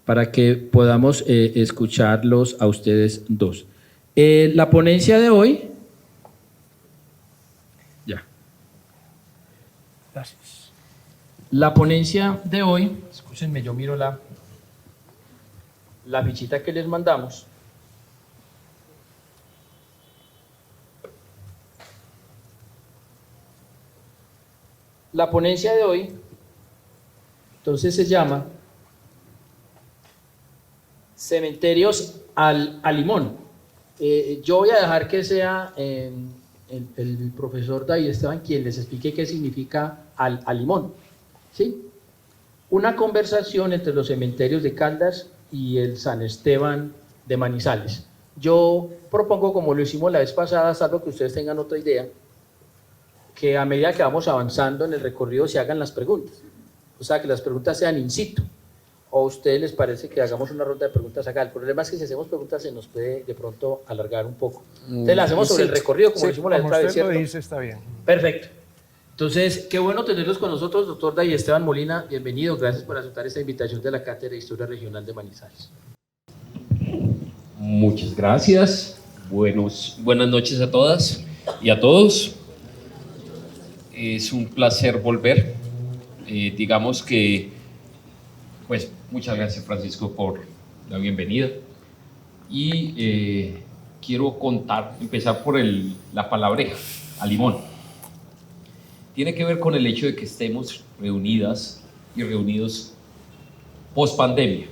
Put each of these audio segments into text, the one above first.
para que podamos escucharlos a ustedes dos. La ponencia de hoy... Ya. Gracias. La ponencia de hoy, escúchenme, yo miro la fichita que les mandamos. La ponencia de hoy, entonces, se llama Cementerios al Limón. Yo voy a dejar que sea el profesor David Esteban quien les explique qué significa al limón, ¿sí? Una conversación entre los cementerios de Caldas y el San Esteban de Manizales. Yo propongo, como lo hicimos la vez pasada, salvo que ustedes tengan otra idea, que a medida que vamos avanzando en el recorrido se hagan las preguntas, o sea, que las preguntas sean in situ, o a ustedes les parece que hagamos una ronda de preguntas acá. El problema es que si hacemos preguntas se nos puede de pronto alargar un poco. Entonces la hacemos sobre el recorrido, como lo hicimos la otra vez, ¿cierto? Lo dice, está bien. Perfecto. Entonces, qué bueno tenerlos con nosotros, doctor David Esteban Molina, bienvenido, gracias por aceptar esta invitación de la Cátedra de Historia Regional de Manizales. Muchas gracias, buenas noches a todas y a todos. Es un placer volver. Digamos que, pues, muchas gracias, Francisco, por la bienvenida. Y quiero empezar por la palabreja, a limón. Tiene que ver con el hecho de que estemos reunidas y reunidos post pandemia.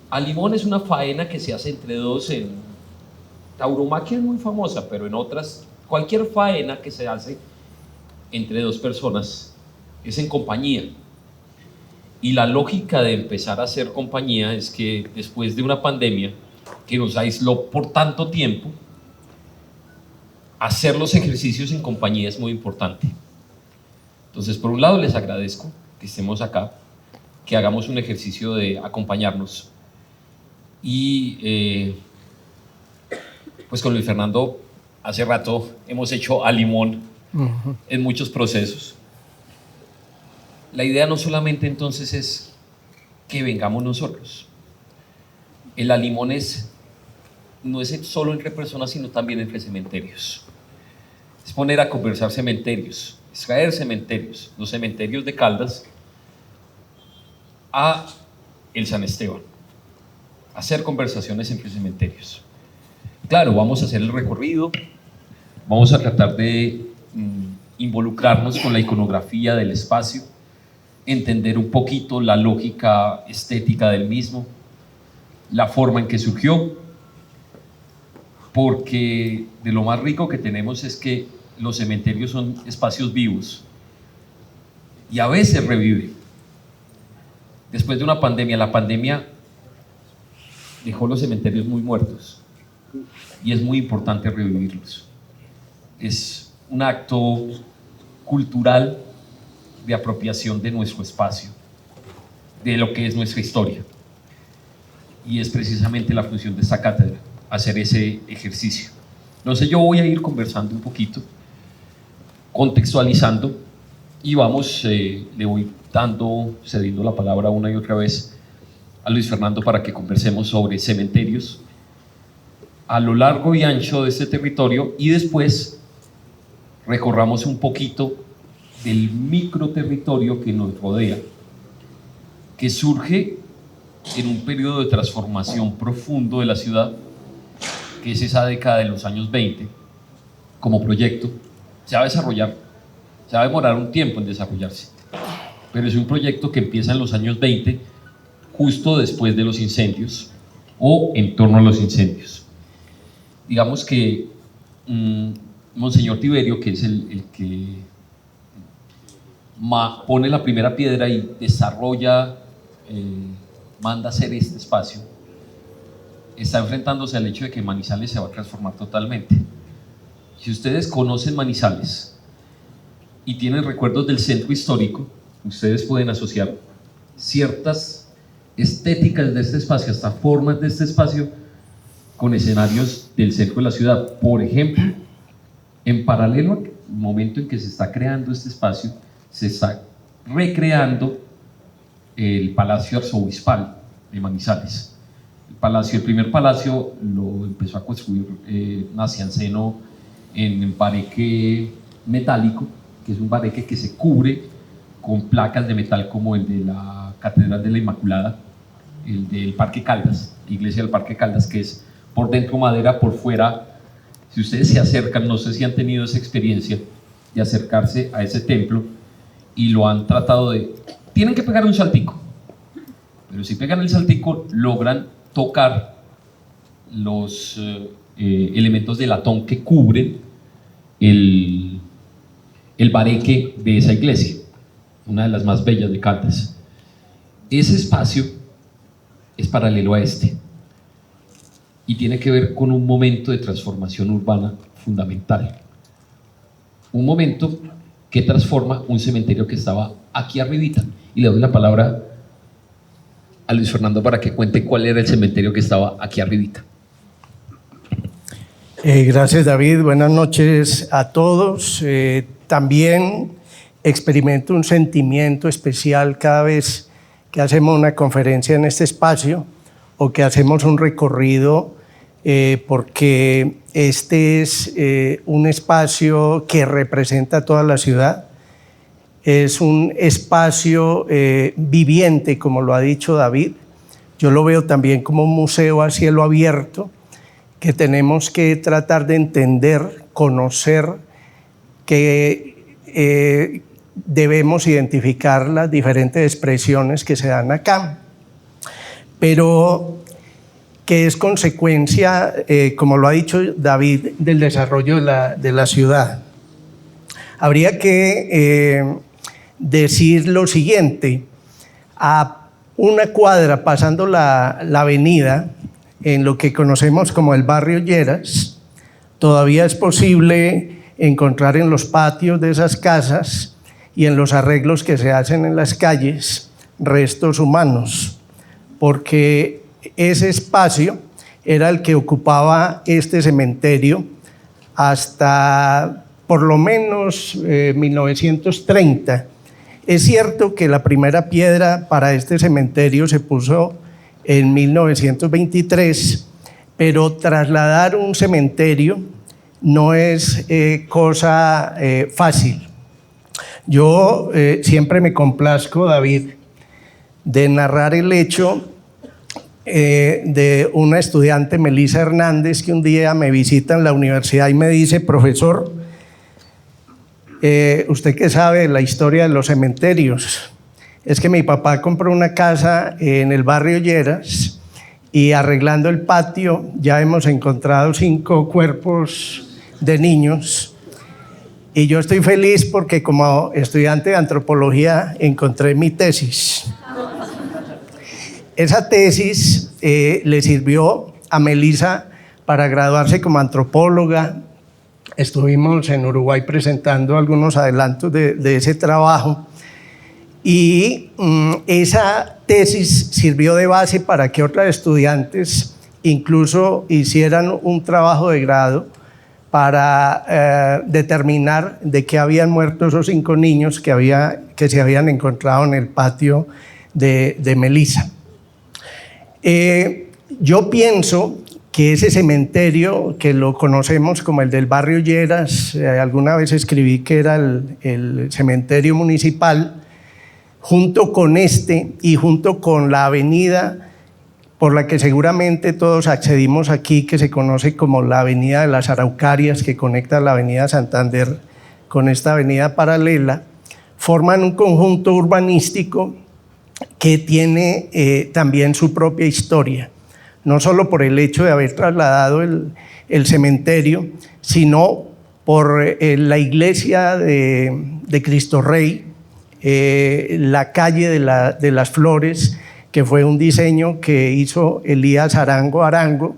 A limón es una faena que se hace entre dos. En tauromaquia es muy famosa, pero en otras, cualquier faena que se hace entre dos personas es en compañía. Y la lógica de empezar a hacer compañía es que después de una pandemia que nos aisló por tanto tiempo, hacer los ejercicios en compañía es muy importante. Entonces, por un lado, les agradezco que estemos acá, que hagamos un ejercicio de acompañarnos. Y pues con Luis Fernando, hace rato hemos hecho a limón en muchos procesos. La idea no solamente entonces es que vengamos nosotros. El a limón no es solo entre personas, sino también entre cementerios. Es poner a conversar cementerios, es traer cementerios, los cementerios de Caldas a el San Esteban, hacer conversaciones entre cementerios. Claro, vamos a hacer el recorrido, vamos a tratar de involucrarnos con la iconografía del espacio, entender un poquito la lógica estética del mismo, la forma en que surgió, porque de lo más rico que tenemos es que los cementerios son espacios vivos y a veces reviven. Después de una pandemia, la pandemia dejó los cementerios muy muertos y es muy importante revivirlos. Es un acto cultural de apropiación de nuestro espacio, de lo que es nuestra historia, y es precisamente la función de esta cátedra, hacer ese ejercicio. Entonces yo voy a ir conversando un poquito, contextualizando, y le voy cediendo la palabra una y otra vez a Luis Fernando para que conversemos sobre cementerios a lo largo y ancho de este territorio, y después recorramos un poquito del microterritorio que nos rodea, que surge en un periodo de transformación profundo de la ciudad, que es esa década de los años 20, como proyecto. Se va a desarrollar, se va a demorar un tiempo en desarrollarse, pero es un proyecto que empieza en los años 20, justo después de los incendios o en torno a los incendios. Digamos que Monseñor Tiberio, que es el que pone la primera piedra y desarrolla, manda hacer este espacio, está enfrentándose al hecho de que Manizales se va a transformar totalmente. Si ustedes conocen Manizales y tienen recuerdos del centro histórico, ustedes pueden asociar ciertas estéticas de este espacio, hasta formas de este espacio, con escenarios del centro de la ciudad. Por ejemplo, en paralelo al momento en que se está creando este espacio, se está recreando el Palacio Arzobispal de Manizales. El primer palacio lo empezó a construir Nacianceno en bareque metálico, que es un bareque que se cubre con placas de metal como el de la Catedral de la Inmaculada, el del Parque Caldas, la iglesia del Parque Caldas, que es por dentro madera, por fuera. Si ustedes se acercan, no sé si han tenido esa experiencia de acercarse a ese templo y lo han tratado de... Tienen que pegar un saltico, pero si pegan el saltico logran tocar los elementos de latón que cubren el bareque de esa iglesia, una de las más bellas de Caldas. Ese espacio es paralelo a este y tiene que ver con un momento de transformación urbana fundamental, un momento que transforma un cementerio que estaba aquí arribita. Y le doy la palabra a Luis Fernando para que cuente cuál era el cementerio que estaba aquí arribita. Gracias, David. Buenas noches a todos. También experimento un sentimiento especial cada vez que hacemos una conferencia en este espacio o que hacemos un recorrido, porque este es un espacio que representa toda la ciudad. Es un espacio viviente, como lo ha dicho David. Yo lo veo también como un museo a cielo abierto, que tenemos que tratar de entender, conocer, que debemos identificar las diferentes expresiones que se dan acá, pero que es consecuencia, como lo ha dicho David, del desarrollo de la ciudad. Habría que decir lo siguiente: a una cuadra pasando la avenida, en lo que conocemos como el barrio Lleras, todavía es posible encontrar en los patios de esas casas y en los arreglos que se hacen en las calles restos humanos, porque ese espacio era el que ocupaba este cementerio hasta por lo menos 1930. Es cierto que la primera piedra para este cementerio se puso en 1923, pero trasladar un cementerio no es cosa fácil. Yo siempre me complazco, David, de narrar el hecho de una estudiante, Melissa Hernández, que un día me visita en la universidad y me dice: profesor, ¿usted qué sabe de la historia de los cementerios? Es que mi papá compró una casa en el barrio Lleras y arreglando el patio ya hemos encontrado 5 cuerpos de niños, y yo estoy feliz porque como estudiante de antropología encontré mi tesis. Esa tesis le sirvió a Melissa para graduarse como antropóloga. Estuvimos en Uruguay presentando algunos adelantos de ese trabajo. Y esa tesis sirvió de base para que otras estudiantes incluso hicieran un trabajo de grado para determinar de qué habían muerto esos 5 niños que se habían encontrado en el patio de Melissa. Yo pienso que ese cementerio, que lo conocemos como el del barrio Lleras, alguna vez escribí que era el cementerio municipal, junto con este y junto con la avenida por la que seguramente todos accedimos aquí, que se conoce como la Avenida de las Araucarias, que conecta la Avenida Santander con esta avenida paralela, forman un conjunto urbanístico que tiene también su propia historia, no solo por el hecho de haber trasladado el cementerio, sino por la iglesia de Cristo Rey, la calle de las Flores, que fue un diseño que hizo Elías Arango,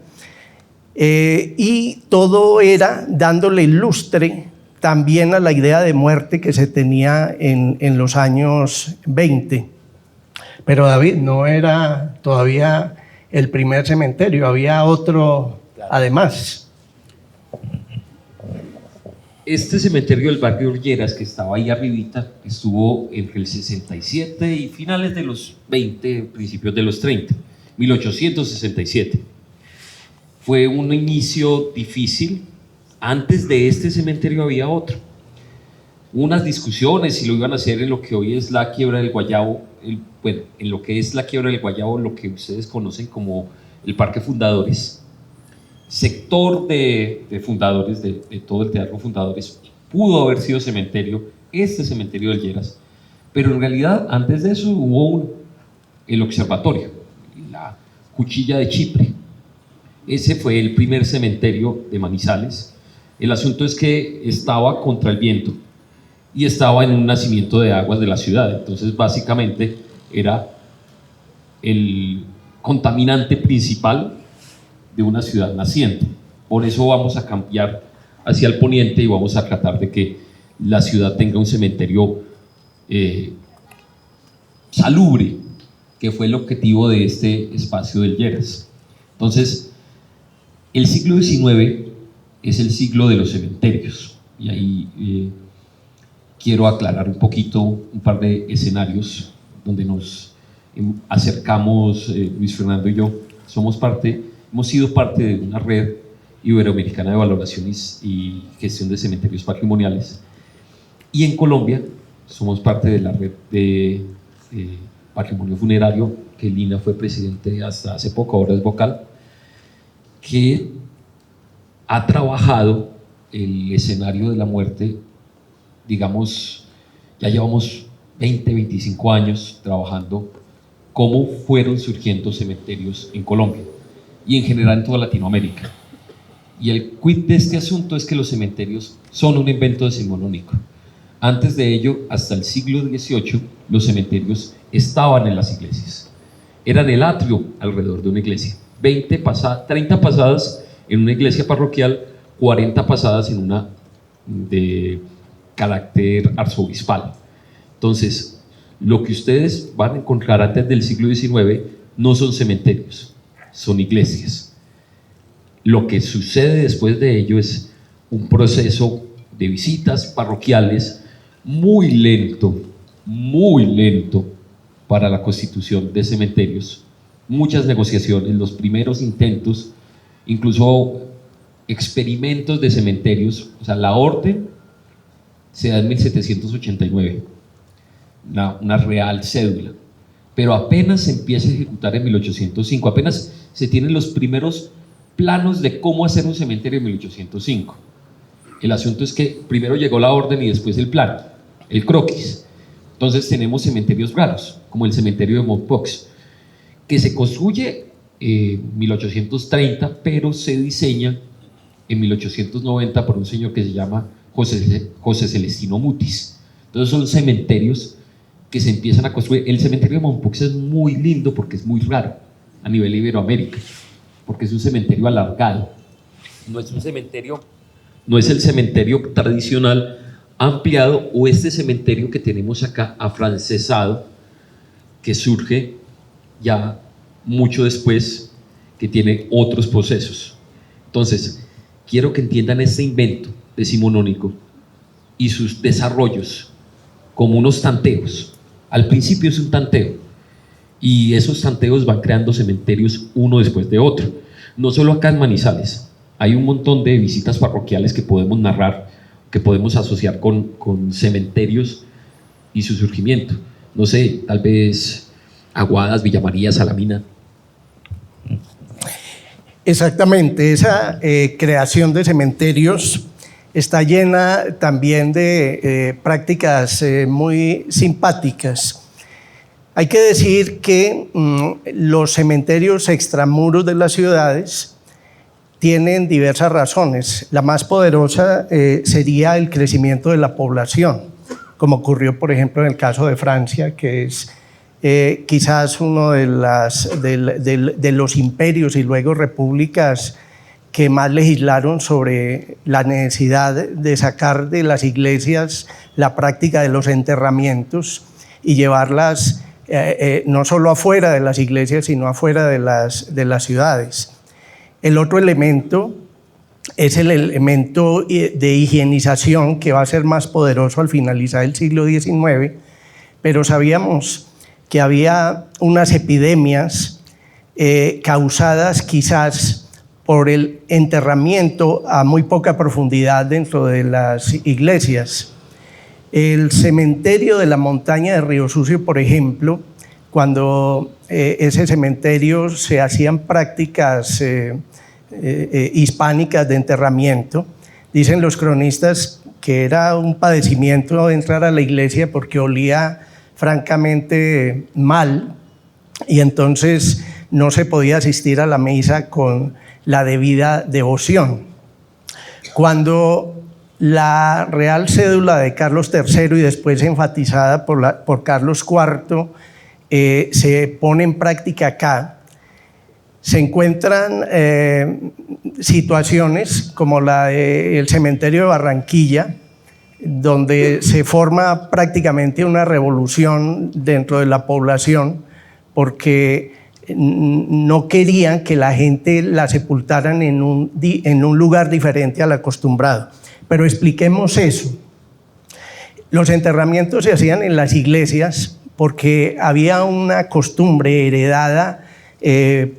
y todo era dándole lustre también a la idea de muerte que se tenía en los años 20. Pero David, no era todavía el primer cementerio, había otro además. Este cementerio del barrio Lleras, que estaba ahí arribita, estuvo entre el 67 y finales de los 20, principios de los 30, 1867. Fue un inicio difícil. Antes de este cementerio había otro. Unas discusiones si lo iban a hacer en lo que hoy es la Quiebra del Guayabo, bueno, en lo que es la Quiebra del Guayabo, lo que ustedes conocen como el Parque Fundadores. Sector de fundadores, de todo el Teatro Fundadores, pudo haber sido cementerio, este cementerio del Lleras, pero en realidad antes de eso hubo el observatorio, la Cuchilla de Chipre. Ese fue el primer cementerio de Manizales. El asunto es que estaba contra el viento y estaba en un nacimiento de aguas de la ciudad, entonces básicamente era el contaminante principal de una ciudad naciente. Por eso vamos a cambiar hacia el poniente y vamos a tratar de que la ciudad tenga un cementerio salubre, que fue el objetivo de este espacio del Lleras. Entonces, el siglo XIX es el siglo de los cementerios, y ahí quiero aclarar un poquito un par de escenarios donde nos acercamos, Luis Fernando y yo, hemos sido parte de una red iberoamericana de valoración y gestión de cementerios patrimoniales, y en Colombia somos parte de la red de patrimonio funerario, que Lina fue presidente hasta hace poco, ahora es vocal, que ha trabajado el escenario de la muerte, digamos, ya llevamos 20, 25 años trabajando cómo fueron surgiendo cementerios en Colombia y en general en toda Latinoamérica. Y el quid de este asunto es que los cementerios son un invento decimonónico. Antes de ello, hasta el siglo XVIII, los cementerios estaban en las iglesias. Eran el atrio alrededor de una iglesia. 30 pasadas en una iglesia parroquial, 40 pasadas en una de carácter arzobispal. Entonces, lo que ustedes van a encontrar antes del siglo XIX no son cementerios, son iglesias. Lo que sucede después de ello es un proceso de visitas parroquiales muy lento para la constitución de cementerios. Muchas negociaciones, los primeros intentos, incluso experimentos de cementerios, o sea, la orden se da en 1789, una real cédula, pero apenas se empieza a ejecutar en 1805, apenas se tienen los primeros planos de cómo hacer un cementerio en 1805. El asunto es que primero llegó la orden y después el plan, el croquis. Entonces tenemos cementerios raros, como el cementerio de Mompox, que se construye en 1830, pero se diseña en 1890 por un señor que se llama José Celestino Mutis. Entonces son cementerios que se empiezan a construir. El cementerio de Mompox es muy lindo porque es muy raro a nivel Iberoamérica, porque es un cementerio alargado. No es el cementerio tradicional ampliado o este cementerio que tenemos acá afrancesado, que surge ya mucho después, que tiene otros procesos. Entonces, quiero que entiendan este invento decimonónico y sus desarrollos como unos tanteos. Al principio es un tanteo, y esos tanteos van creando cementerios uno después de otro. No solo acá en Manizales, hay un montón de visitas parroquiales que podemos narrar, que podemos asociar con cementerios y su surgimiento. No sé, tal vez Aguadas, Villa María, Salamina. Exactamente, esa creación de cementerios está llena también de prácticas muy simpáticas. Hay que decir que los cementerios extramuros de las ciudades tienen diversas razones. La más poderosa sería el crecimiento de la población, como ocurrió, por ejemplo, en el caso de Francia, que es quizás uno de los imperios y luego repúblicas que más legislaron sobre la necesidad de sacar de las iglesias la práctica de los enterramientos y llevarlas no solo afuera de las iglesias, sino afuera de las ciudades. El otro elemento es el elemento de higienización que va a ser más poderoso al finalizar el siglo XIX, pero sabíamos que había unas epidemias causadas quizás por el enterramiento a muy poca profundidad dentro de las iglesias. El cementerio de la montaña de Río Sucio, por ejemplo, cuando ese cementerio se hacían prácticas hispánicas de enterramiento, dicen los cronistas que era un padecimiento entrar a la iglesia porque olía francamente mal y entonces no se podía asistir a la misa con la debida devoción. Cuando la Real Cédula de Carlos III y después enfatizada por Carlos IV se pone en práctica acá, se encuentran situaciones como la del cementerio de Barranquilla, donde se forma prácticamente una revolución dentro de la población porque no querían que la gente la sepultaran en un lugar diferente al acostumbrado. Pero expliquemos eso. Los enterramientos se hacían en las iglesias porque había una costumbre heredada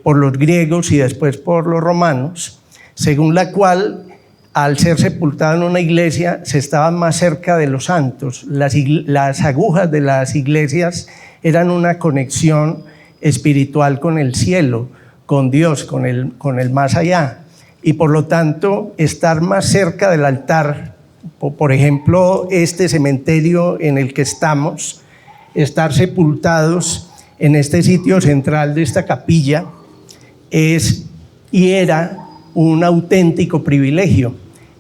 por los griegos y después por los romanos, según la cual al ser sepultado en una iglesia se estaba más cerca de los santos. Las agujas de las iglesias eran una conexión espiritual con el cielo, con Dios, con el más allá. Y por lo tanto, estar más cerca del altar, por ejemplo, este cementerio en el que estamos, estar sepultados en este sitio central de esta capilla, es y era un auténtico privilegio,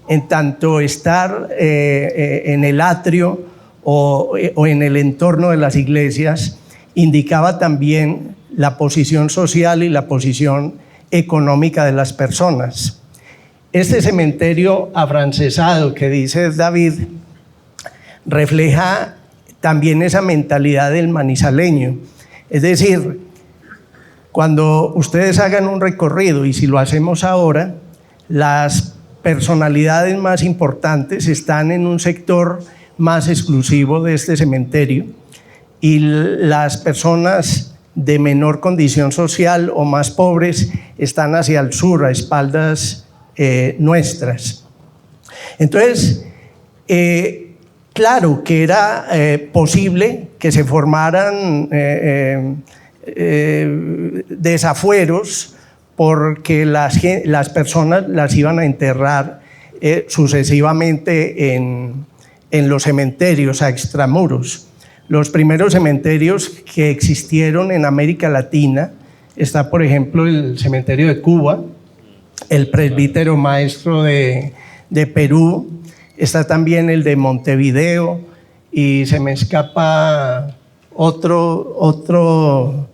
en tanto estar en el atrio o en el entorno de las iglesias indicaba también la posición social y la posición económica de las personas. Este cementerio afrancesado que dice David refleja también esa mentalidad del manizaleño. Es decir, cuando ustedes hagan un recorrido, y si lo hacemos ahora, las personalidades más importantes están en un sector más exclusivo de este cementerio y las personas de menor condición social o más pobres están hacia el sur, a espaldas nuestras. Entonces, claro que era posible que se formaran desafueros porque las personas las iban a enterrar sucesivamente en los cementerios a extramuros. Los primeros cementerios que existieron en América Latina está, por ejemplo, el cementerio de Cuba, el presbítero maestro de Perú, está también el de Montevideo y se me escapa otro,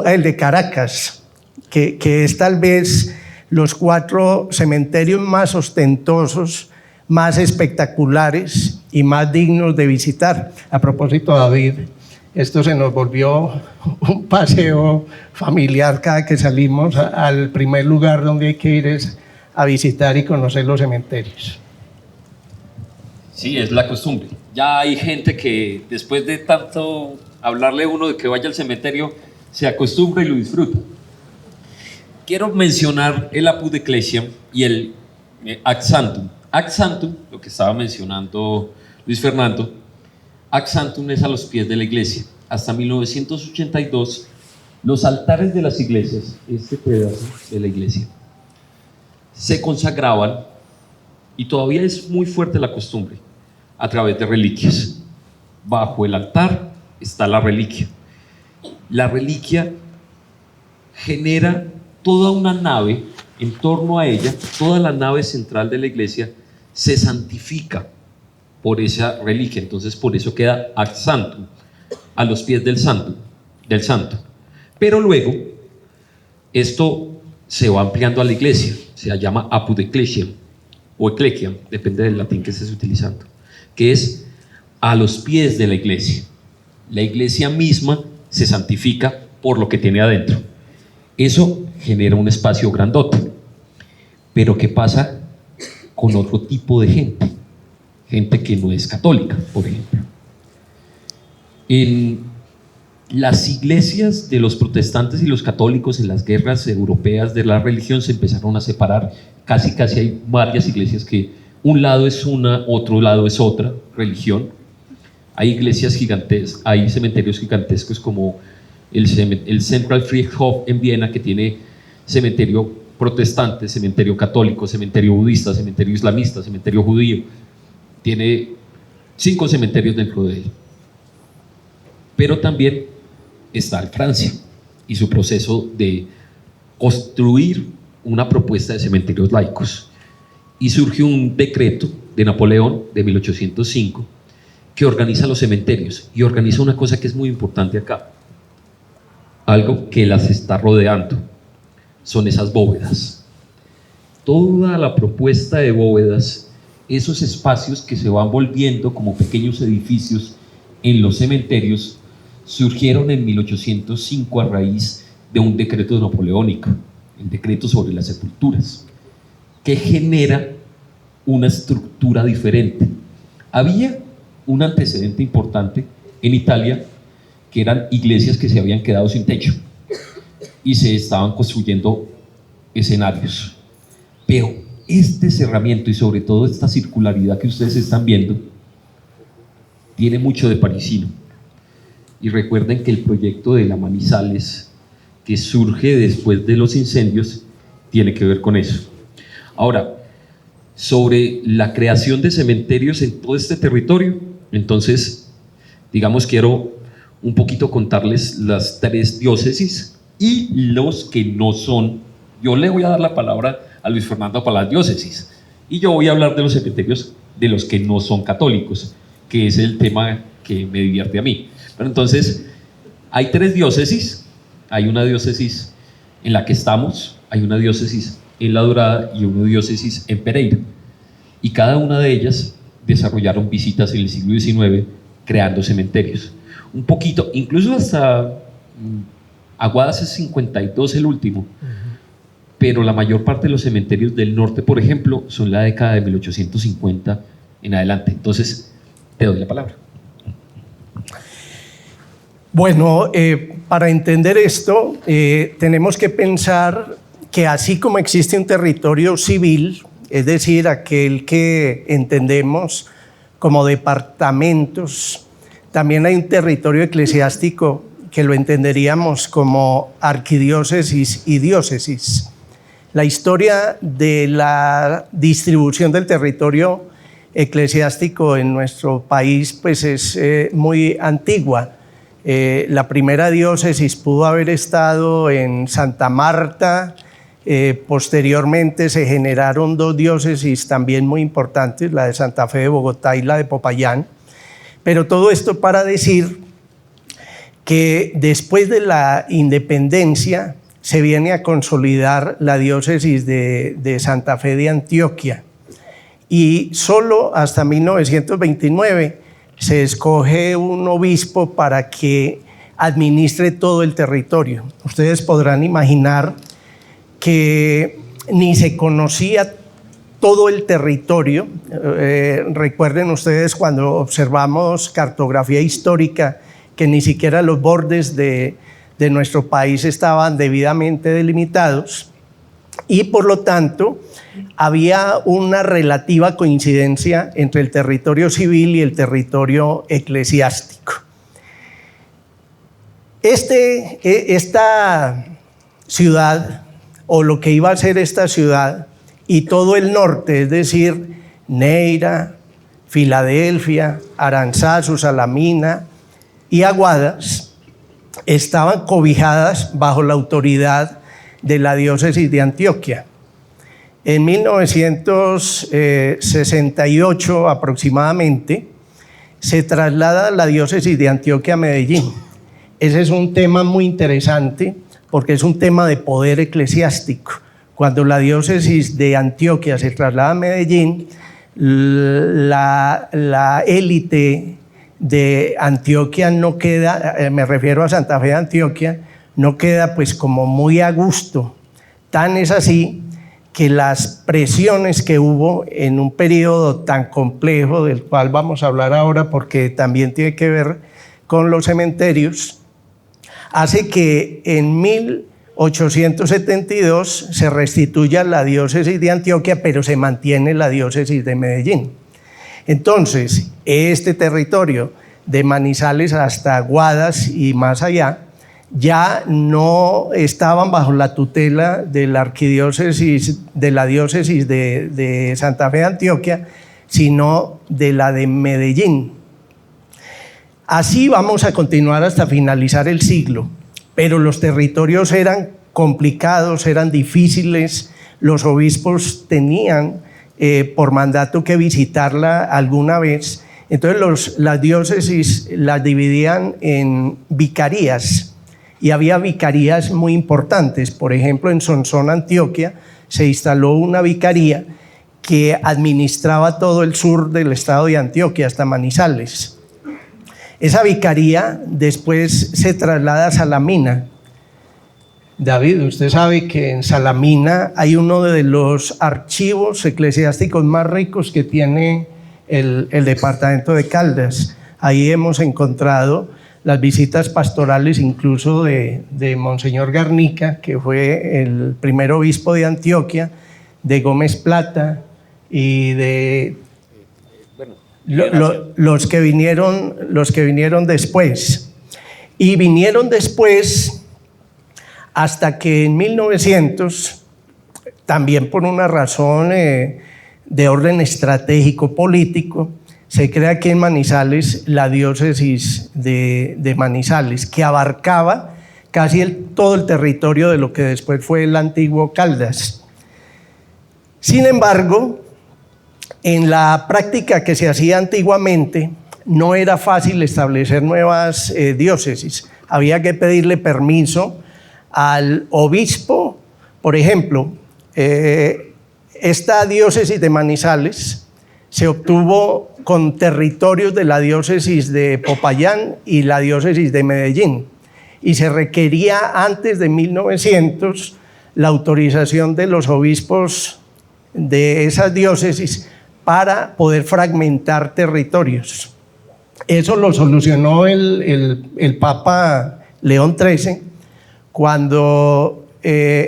el de Caracas, que es tal vez los 4 cementerios más ostentosos, más espectaculares y más dignos de visitar. A propósito, David, esto se nos volvió un paseo familiar cada que salimos al primer lugar donde hay que ir es a visitar y conocer los cementerios. Sí, es la costumbre. Ya hay gente que después de tanto hablarle a uno de que vaya al cementerio, se acostumbra y lo disfruta. Quiero mencionar el Apud Ecclesiam y el Ac Sanctum. Ac Sanctum, lo que estaba mencionando Luis Fernando, Ac Sanctum es a los pies de la iglesia. Hasta 1982, los altares de las iglesias, este pedazo de la iglesia, se consagraban, y todavía es muy fuerte la costumbre, a través de reliquias. Bajo el altar está la reliquia. La reliquia genera toda una nave, en torno a ella, toda la nave central de la iglesia se santifica por esa reliquia. Entonces, por eso queda Ac Sanctum, a los pies del santo. Pero luego, esto se va ampliando a la iglesia, se llama Apud Ecclesiam o Ecclesiam, depende del latín que estés utilizando, que es a los pies de la iglesia. La iglesia misma se santifica por lo que tiene adentro. Eso genera un espacio grandote. Pero ¿qué pasa con otro tipo de gente? Gente que no es católica, por ejemplo. En las iglesias de los protestantes y los católicos en las guerras europeas de la religión se empezaron a separar. Casi hay varias iglesias que un lado es una, otro lado es otra religión. Hay iglesias gigantescas, hay cementerios gigantescos como el Central Friedhof en Viena, que tiene cementerio protestante, cementerio católico, cementerio budista, cementerio islamista, cementerio judío. Tiene 5 cementerios dentro de él. Pero también está en Francia y su proceso de construir una propuesta de cementerios laicos. Y surgió un decreto de Napoleón de 1805 que organiza los cementerios y organiza una cosa que es muy importante acá, algo que las está rodeando, son esas bóvedas. Toda la propuesta de bóvedas, esos espacios que se van volviendo como pequeños edificios en los cementerios, surgieron en 1805 a raíz de un decreto napoleónico, el decreto sobre las sepulturas, que genera una estructura diferente. Había un antecedente importante en Italia, que eran iglesias que se habían quedado sin techo y se estaban construyendo escenarios. Pero este cerramiento y sobre todo esta circularidad que ustedes están viendo tiene mucho de parisino. Y recuerden que el proyecto de la Manizales, que surge después de los incendios, tiene que ver con eso. Ahora, sobre la creación de cementerios en todo este territorio, entonces, digamos, quiero un poquito contarles las 3 diócesis y los que no son. Yo le voy a dar la palabra a Luis Fernando para las diócesis y yo voy a hablar de los cementerios de los que no son católicos, que es el tema que me divierte a mí. Pero entonces, hay 3 diócesis, hay una diócesis en la que estamos, hay una diócesis en La Dorada y una diócesis en Pereira, y cada una de ellas desarrollaron visitas en el siglo XIX creando cementerios. Un poquito, incluso hasta Aguadas es 52 el último, pero la mayor parte de los cementerios del norte, por ejemplo, son la década de 1850 en adelante. Entonces, te doy la palabra. Bueno, para entender esto, tenemos que pensar que así como existe un territorio civil, es decir, aquel que entendemos como departamentos, también hay un territorio eclesiástico que lo entenderíamos como arquidiócesis y diócesis. La historia de la distribución del territorio eclesiástico en nuestro país pues es muy antigua. La primera diócesis pudo haber estado en Santa Marta, posteriormente se generaron 2 diócesis también muy importantes, la de Santa Fe de Bogotá y la de Popayán, pero todo esto para decir que después de la independencia se viene a consolidar la diócesis de Santa Fe de Antioquia y solo hasta 1929 se escoge un obispo para que administre todo el territorio. Ustedes podrán imaginar que ni se conocía todo el territorio. Recuerden ustedes cuando observamos cartografía histórica que ni siquiera los bordes de nuestro país estaban debidamente delimitados y por lo tanto había una relativa coincidencia entre el territorio civil y el territorio eclesiástico. Esta ciudad, o lo que iba a ser esta ciudad, y todo el norte, es decir, Neira, Filadelfia, Aranzazu, Salamina y Aguadas, estaban cobijadas bajo la autoridad de la diócesis de Antioquia. En 1968 aproximadamente se traslada la diócesis de Antioquia a Medellín. Ese es un tema muy interesante porque es un tema de poder eclesiástico. Cuando la diócesis de Antioquia se traslada a Medellín, la élite de Antioquia no queda, me refiero a Santa Fe de Antioquia, no queda pues como muy a gusto. Tan es así que las presiones que hubo en un periodo tan complejo, del cual vamos a hablar ahora porque también tiene que ver con los cementerios, hace que en 1872 se restituya la diócesis de Antioquia, pero se mantiene la diócesis de Medellín. Entonces, este territorio de Manizales hasta Guadas y más allá ya no estaban bajo la tutela de la arquidiócesis, de la diócesis de Santa Fe de Antioquia, sino de la de Medellín. Así vamos a continuar hasta finalizar el siglo, pero los territorios eran complicados, eran difíciles, los obispos tenían por mandato que visitarla alguna vez, entonces las diócesis las dividían en vicarías, y había vicarías muy importantes. Por ejemplo, en Sonsón, Antioquia, se instaló una vicaría que administraba todo el sur del estado de Antioquia hasta Manizales. Esa vicaría después se traslada a Salamina. David, usted sabe que en Salamina hay uno de los archivos eclesiásticos más ricos que tiene el departamento de Caldas. Ahí hemos encontrado las visitas pastorales incluso de Monseñor Garnica, que fue el primer obispo de Antioquia, de Gómez Plata y de los que vinieron después. Y vinieron después hasta que en 1900, también por una razón de orden estratégico político, se crea aquí en Manizales la diócesis de Manizales, que abarcaba casi todo el territorio de lo que después fue el antiguo Caldas. Sin embargo, en la práctica que se hacía antiguamente, no era fácil establecer nuevas diócesis. Había que pedirle permiso al obispo. Por ejemplo, esta diócesis de Manizales se obtuvo con territorios de la diócesis de Popayán y la diócesis de Medellín, y se requería antes de 1900 la autorización de los obispos de esas diócesis para poder fragmentar territorios. Eso lo solucionó el Papa León XIII cuando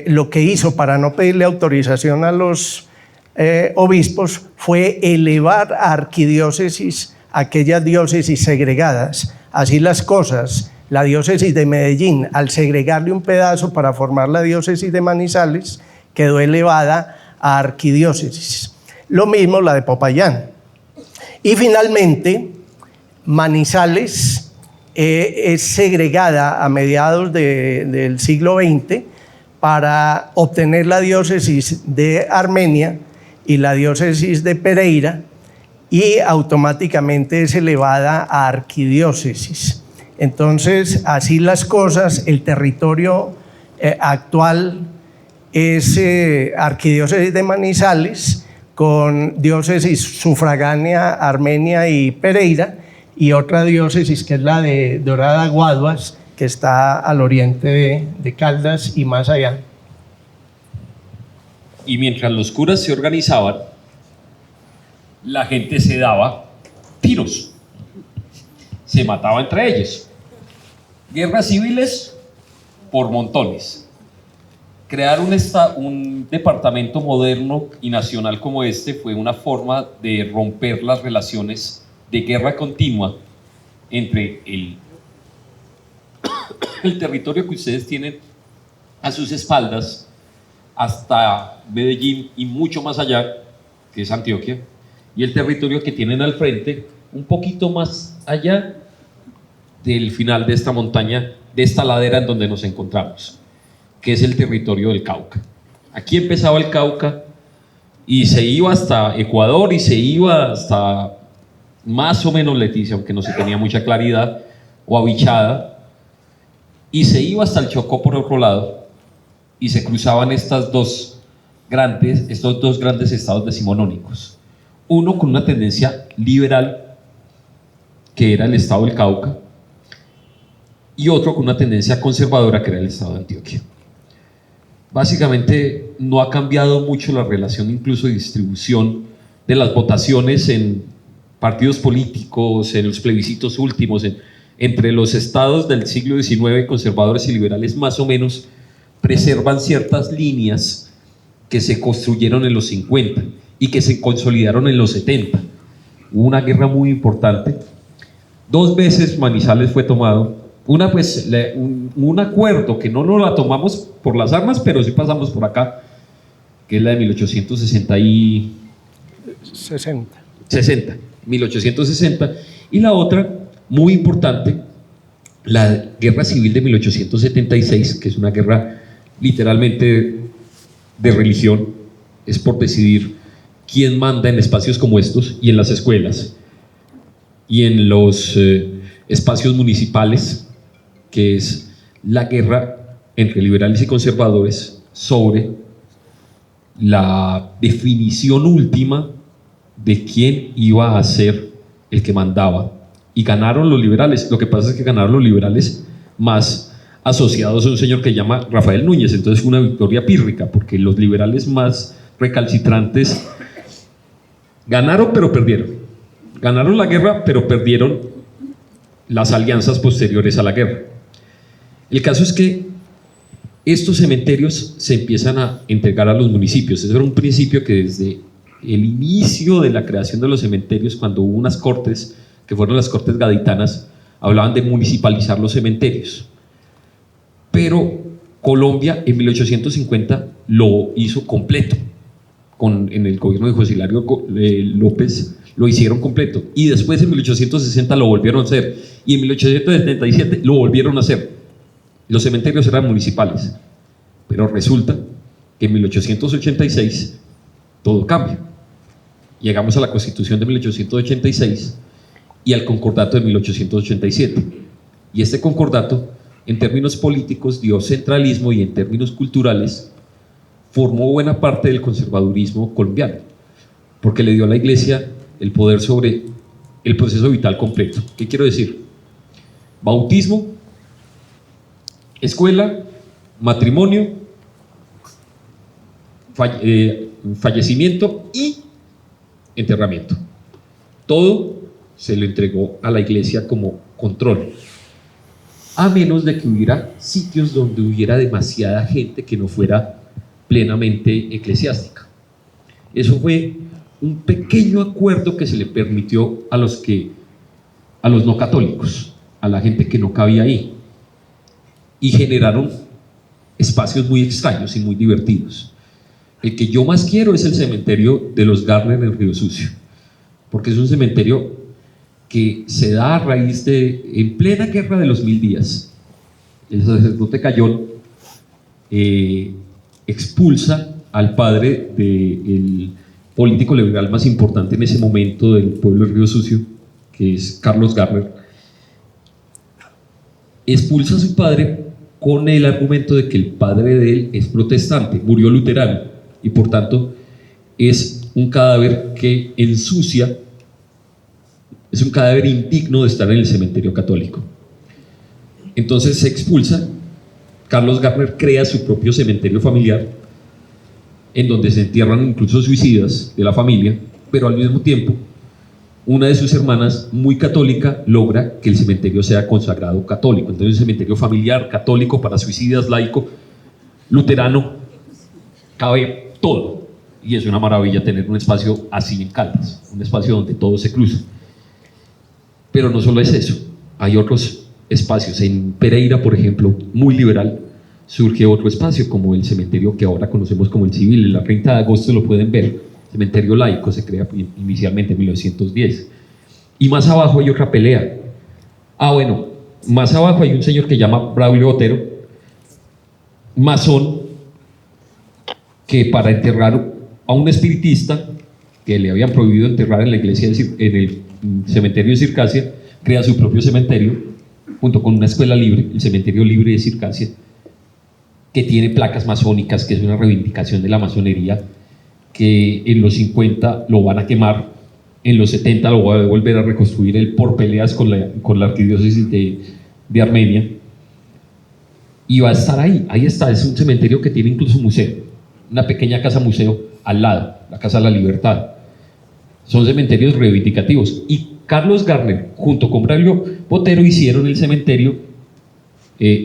lo que hizo para no pedirle autorización a los obispos fue elevar a arquidiócesis aquellas diócesis segregadas. Así las cosas, la diócesis de Medellín, al segregarle un pedazo para formar la diócesis de Manizales, quedó elevada a arquidiócesis. Lo mismo la de Popayán. Y finalmente, Manizales es segregada a mediados del siglo XX para obtener la diócesis de Armenia y la diócesis de Pereira, y automáticamente es elevada a arquidiócesis. Entonces, así las cosas, el territorio actual es arquidiócesis de Manizales, con diócesis sufragánea Armenia y Pereira, y otra diócesis que es la de Dorada Guaduas, que está al oriente de Caldas y más allá. Y mientras los curas se organizaban, la gente se daba tiros, se mataba entre ellos. Guerras civiles por montones. Crear un departamento moderno y nacional como este fue una forma de romper las relaciones de guerra continua entre el territorio que ustedes tienen a sus espaldas hasta Medellín y mucho más allá, que es Antioquia, y el territorio que tienen al frente, un poquito más allá del final de esta montaña, de esta ladera en donde nos encontramos, que es el territorio del Cauca. Aquí empezaba el Cauca y se iba hasta Ecuador y se iba hasta más o menos Leticia, aunque no se tenía mucha claridad, o Avichada, y se iba hasta el Chocó por otro lado, y se cruzaban estos dos grandes estados decimonónicos. Uno con una tendencia liberal, que era el estado del Cauca, y otro con una tendencia conservadora, que era el estado de Antioquia. básicamente no ha cambiado mucho la relación incluso de distribución de las votaciones en partidos políticos, en los plebiscitos últimos, entre los estados del siglo XIX, conservadores y liberales, más o menos preservan ciertas líneas que se construyeron en los 50 y que se consolidaron en los 70. Hubo una guerra muy importante. 2 veces Manizales fue tomado. Una, pues, un acuerdo que no nos la tomamos por las armas, pero sí pasamos por acá, que es la de 1860. Y la otra, muy importante, la Guerra Civil de 1876, que es una guerra literalmente de religión, es por decidir quién manda en espacios como estos y en las escuelas y en los espacios municipales, que es la guerra entre liberales y conservadores sobre la definición última de quién iba a ser el que mandaba. Y ganaron los liberales. Lo que pasa es que ganaron los liberales más asociados a un señor que se llama Rafael Núñez. Entonces fue una victoria pírrica, porque los liberales más recalcitrantes ganaron pero perdieron. Ganaron la guerra pero perdieron las alianzas posteriores a la guerra. El caso es que estos cementerios se empiezan a entregar a los municipios. Ese era un principio que desde el inicio de la creación de los cementerios, cuando hubo unas cortes, que fueron las cortes gaditanas, hablaban de municipalizar los cementerios. Pero Colombia en 1850 lo hizo completo. En el gobierno de José Hilario López lo hicieron completo. Y después en 1860 lo volvieron a hacer. Y en 1877 lo volvieron a hacer. Los cementerios eran municipales. Pero resulta que en 1886 todo cambia. Llegamos a la Constitución de 1886 y al Concordato de 1887. Y este Concordato, en términos políticos, dio centralismo, y en términos culturales formó buena parte del conservadurismo colombiano, porque le dio a la Iglesia el poder sobre el proceso vital completo. ¿Qué quiero decir? Bautismo, escuela, matrimonio, fallecimiento y enterramiento. Todo se lo entregó a la Iglesia como control, a menos de que hubiera sitios donde hubiera demasiada gente que no fuera plenamente eclesiástica. Eso fue un pequeño acuerdo que se le permitió a los no católicos, a la gente que no cabía ahí, y generaron espacios muy extraños y muy divertidos. El que yo más quiero es el cementerio de los Garner en Río Sucio, porque es un cementerio que se da a raíz en plena guerra de los 1000 días, el sacerdote Cayón expulsa al padre del político liberal más importante en ese momento del pueblo de Río Sucio, que es Carlos Garner. Expulsa a su padre con el argumento de que el padre de él es protestante, murió luterano, y por tanto es un cadáver que ensucia, es un cadáver indigno de estar en el cementerio católico. Entonces se expulsa. Carlos Garner crea su propio cementerio familiar, en donde se entierran incluso suicidas de la familia, pero al mismo tiempo una de sus hermanas, muy católica, logra que el cementerio sea consagrado católico. Entonces, un cementerio familiar, católico, para suicidas, laico, luterano, cabe todo. Y es una maravilla tener un espacio así en Caldas, un espacio donde todo se cruza. Pero no solo es eso, hay otros espacios. En Pereira, por ejemplo, muy liberal, surge otro espacio, como el cementerio que ahora conocemos como el Civil. En la 30 de agosto lo pueden ver, cementerio laico, se crea inicialmente en 1910. Y más abajo hay otra pelea. Bueno, más abajo hay un señor que se llama Braulio Otero, masón, que para enterrar a un espiritista que le habían prohibido enterrar en la iglesia, en el cementerio de Circasia, crea su propio cementerio junto con una escuela libre, el cementerio libre de Circasia, que tiene placas masónicas, que es una reivindicación de la masonería, que en los 50 lo van a quemar, en los 70 lo va a volver a reconstruir él por peleas con la arquidiócesis de Armenia. y va a estar ahí. Ahí está, es un cementerio que tiene incluso un museo, una pequeña casa museo al lado, la Casa de la Libertad. Son cementerios reivindicativos. Y Carlos Gardner, junto con Braulio Botero, hicieron el cementerio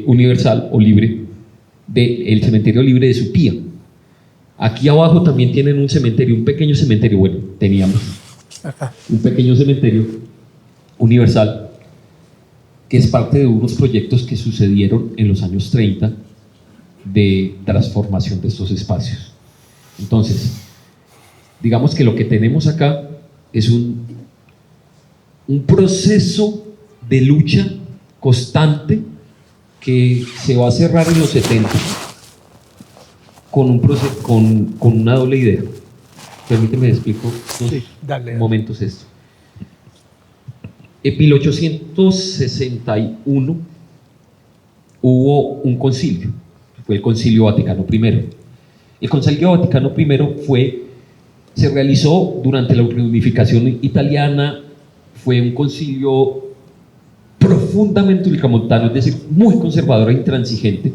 universal o libre, el cementerio libre de su tía. Aquí abajo también tienen un cementerio, un pequeño cementerio, bueno, teníamos un pequeño cementerio universal, que es parte de unos proyectos que sucedieron en los años 30 de transformación de estos espacios. Entonces, digamos que lo que tenemos acá es un proceso de lucha constante que se va a cerrar en los 70 con una doble idea. Permíteme explico dale. Momentos esto. En 1861 hubo un concilio, fue el Concilio Vaticano I. El Concilio Vaticano I se realizó durante la reunificación italiana, fue un concilio profundamente ultramontano, es decir, muy conservador e intransigente,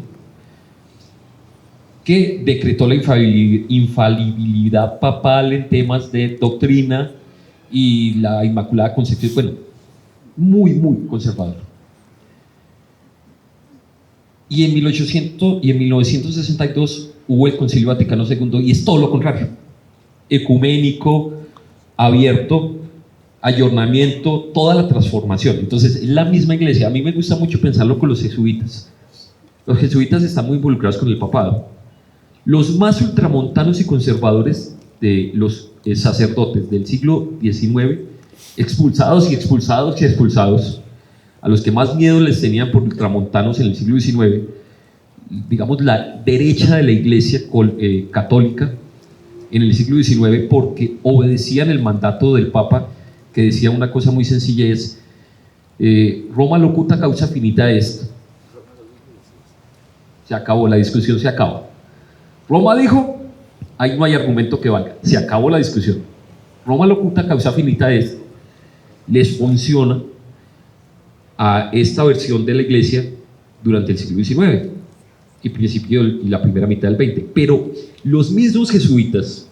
que decretó la infalibilidad papal en temas de doctrina y la Inmaculada Concepción, bueno, muy, muy conservador. Y en 1962 hubo el Concilio Vaticano II, y es todo lo contrario: ecuménico, abierto, ayornamiento, toda la transformación. Entonces, es la misma iglesia. A mí me gusta mucho pensarlo con los jesuitas. Los jesuitas están muy involucrados con el papado. Los más ultramontanos y conservadores de los sacerdotes del siglo XIX, expulsados y expulsados y expulsados, a los que más miedo les tenían por ultramontanos en el siglo XIX, digamos la derecha de la iglesia católica en el siglo XIX, porque obedecían el mandato del Papa, que decía una cosa muy sencilla, es Roma locuta causa finita est. Se acabó, la discusión se acaba. Roma dijo, ahí no hay argumento que valga, se acabó la discusión. Roma locuta causa finita est les funciona a esta versión de la iglesia durante el siglo XIX y principio y la primera mitad del XX. Pero los mismos jesuitas,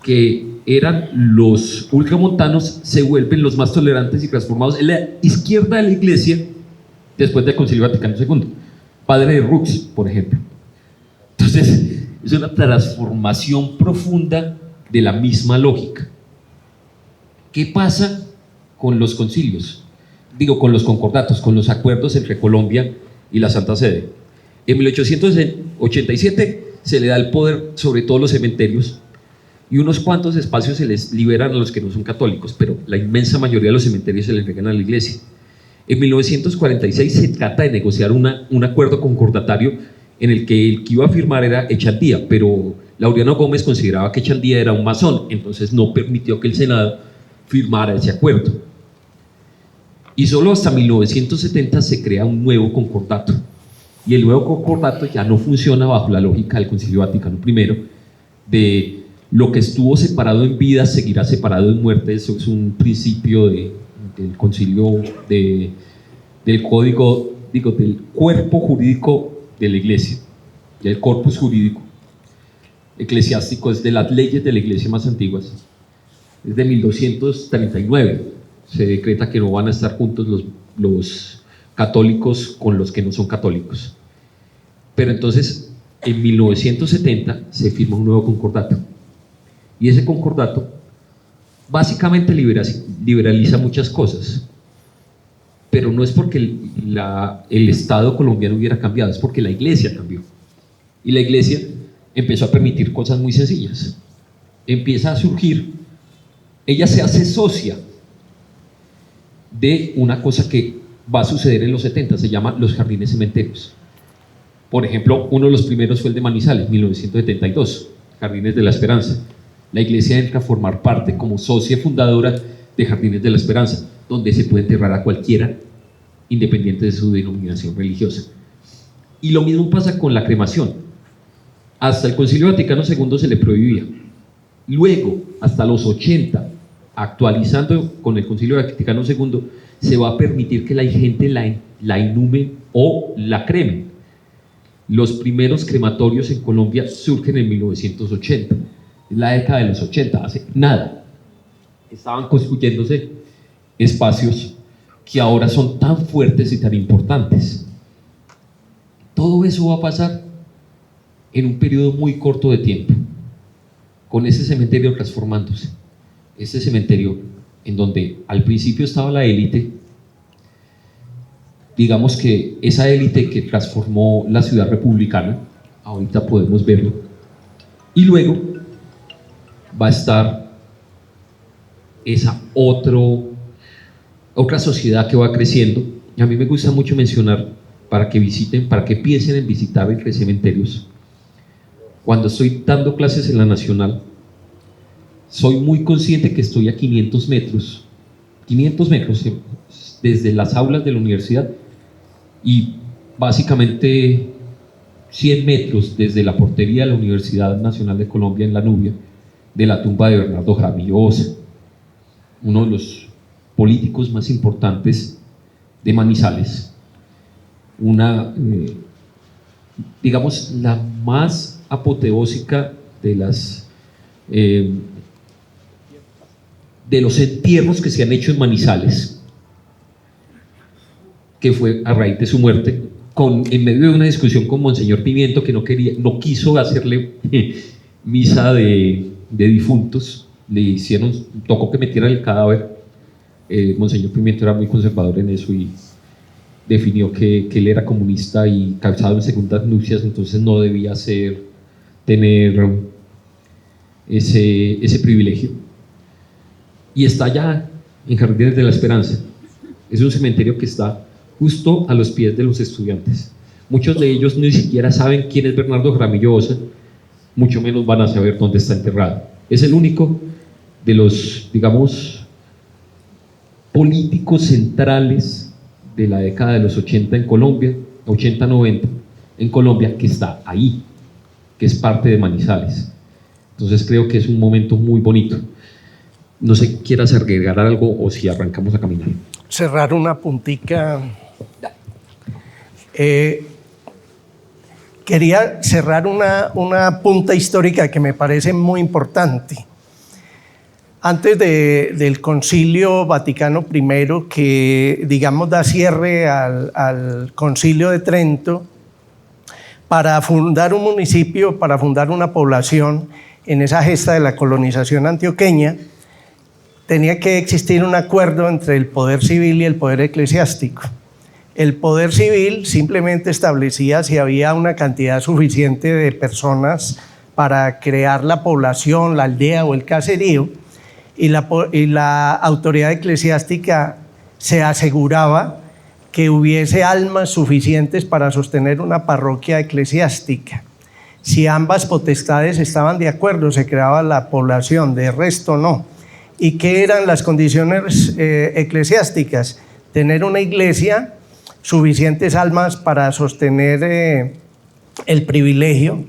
que eran los ultramontanos, se vuelven los más tolerantes y transformados en la izquierda de la iglesia después del Concilio Vaticano II. Padre de Rux, por ejemplo. Entonces, es una transformación profunda de la misma lógica. ¿Qué pasa con los concilios? Digo, con los concordatos, con los acuerdos entre Colombia y la Santa Sede. En 1887 se le da el poder sobre todos los cementerios, y unos cuantos espacios se les liberan a los que no son católicos, pero la inmensa mayoría de los cementerios se les entregan a la iglesia. En 1946 se trata de negociar un acuerdo concordatario en el que el que iba a firmar era Echandía, pero Laureano Gómez consideraba que Echandía era un masón, entonces no permitió que el Senado firmara ese acuerdo. Y solo hasta 1970 se crea un nuevo concordato, y el nuevo concordato ya no funciona bajo la lógica del Concilio Vaticano I, de lo que estuvo separado en vida seguirá separado en muerte. Eso es un principio del concilio, del código, digo, del cuerpo jurídico de la iglesia, del corpus jurídico eclesiástico, es de las leyes de la iglesia más antiguas, es de 1239. Se decreta que no van a estar juntos los católicos con los que no son católicos. Pero entonces, en 1970 se firma un nuevo concordato, y ese concordato básicamente liberaliza muchas cosas, pero no es porque el Estado colombiano hubiera cambiado, es porque la iglesia cambió, y la iglesia empezó a permitir cosas muy sencillas. Empieza a surgir, ella se hace socia de una cosa que va a suceder en los 70, se llama los jardines cementerios. Por ejemplo, uno de los primeros fue el de Manizales, 1972, Jardines de la Esperanza. La iglesia entra a formar parte como socia fundadora de Jardines de la Esperanza, donde se puede enterrar a cualquiera, independiente de su denominación religiosa. Y lo mismo pasa con la cremación. Hasta el Concilio Vaticano II se le prohibía. Luego, hasta los 80, actualizando con el Concilio Vaticano II, se va a permitir que la gente la la inhumen o la cremen. Los primeros crematorios en Colombia surgen en 1980, en la década de los 80, hace nada. Estaban construyéndose espacios que ahora son tan fuertes y tan importantes. Todo eso va a pasar en un periodo muy corto de tiempo, con ese cementerio transformándose. Este cementerio en donde al principio estaba la élite, digamos que esa élite que transformó la ciudad republicana, ahorita podemos verlo, y luego va a estar esa otra sociedad que va creciendo. A mí me gusta mucho mencionar, para que visiten, para que piensen en visitar entre cementerios. Cuando estoy dando clases en la Nacional, soy muy consciente que estoy a 500 metros desde las aulas de la universidad y básicamente 100 metros desde la portería de la Universidad Nacional de Colombia en La Nubia, de la tumba de Bernardo Jaramillo Osa, uno de los políticos más importantes de Manizales, digamos, la más apoteósica de los entierros que se han hecho en Manizales, que fue a raíz de su muerte, en medio de una discusión con Monseñor Pimiento, que no quiso hacerle misa de difuntos, tocó que metieran el cadáver. Monseñor Pimiento era muy conservador en eso y definió que él era comunista y casado en segundas nupcias, entonces no debía tener ese privilegio. Y está allá en Jardines de la Esperanza. Es un cementerio que está justo a los pies de los estudiantes. Muchos de ellos ni siquiera saben quién es Bernardo Jaramillo Osa, mucho menos van a saber dónde está enterrado. Es el único de los, digamos, políticos centrales de la década de los 80 en Colombia, 80-90 en Colombia, que está ahí, que es parte de Manizales. Entonces creo que es un momento muy bonito. No sé, ¿quieras agregar algo o si arrancamos a caminar? Cerrar una puntica. Quería cerrar una punta histórica que me parece muy importante. Antes del Concilio Vaticano I, que digamos da cierre al Concilio de Trento, para fundar un municipio, para fundar una población en esa gesta de la colonización antioqueña, tenía que existir un acuerdo entre el poder civil y el poder eclesiástico. El poder civil simplemente establecía si había una cantidad suficiente de personas para crear la población, la aldea o el caserío, y la autoridad eclesiástica se aseguraba que hubiese almas suficientes para sostener una parroquia eclesiástica. Si ambas potestades estaban de acuerdo, se creaba la población, de resto no. ¿Y qué eran las condiciones eclesiásticas? Tener una iglesia, suficientes almas para sostener el privilegio,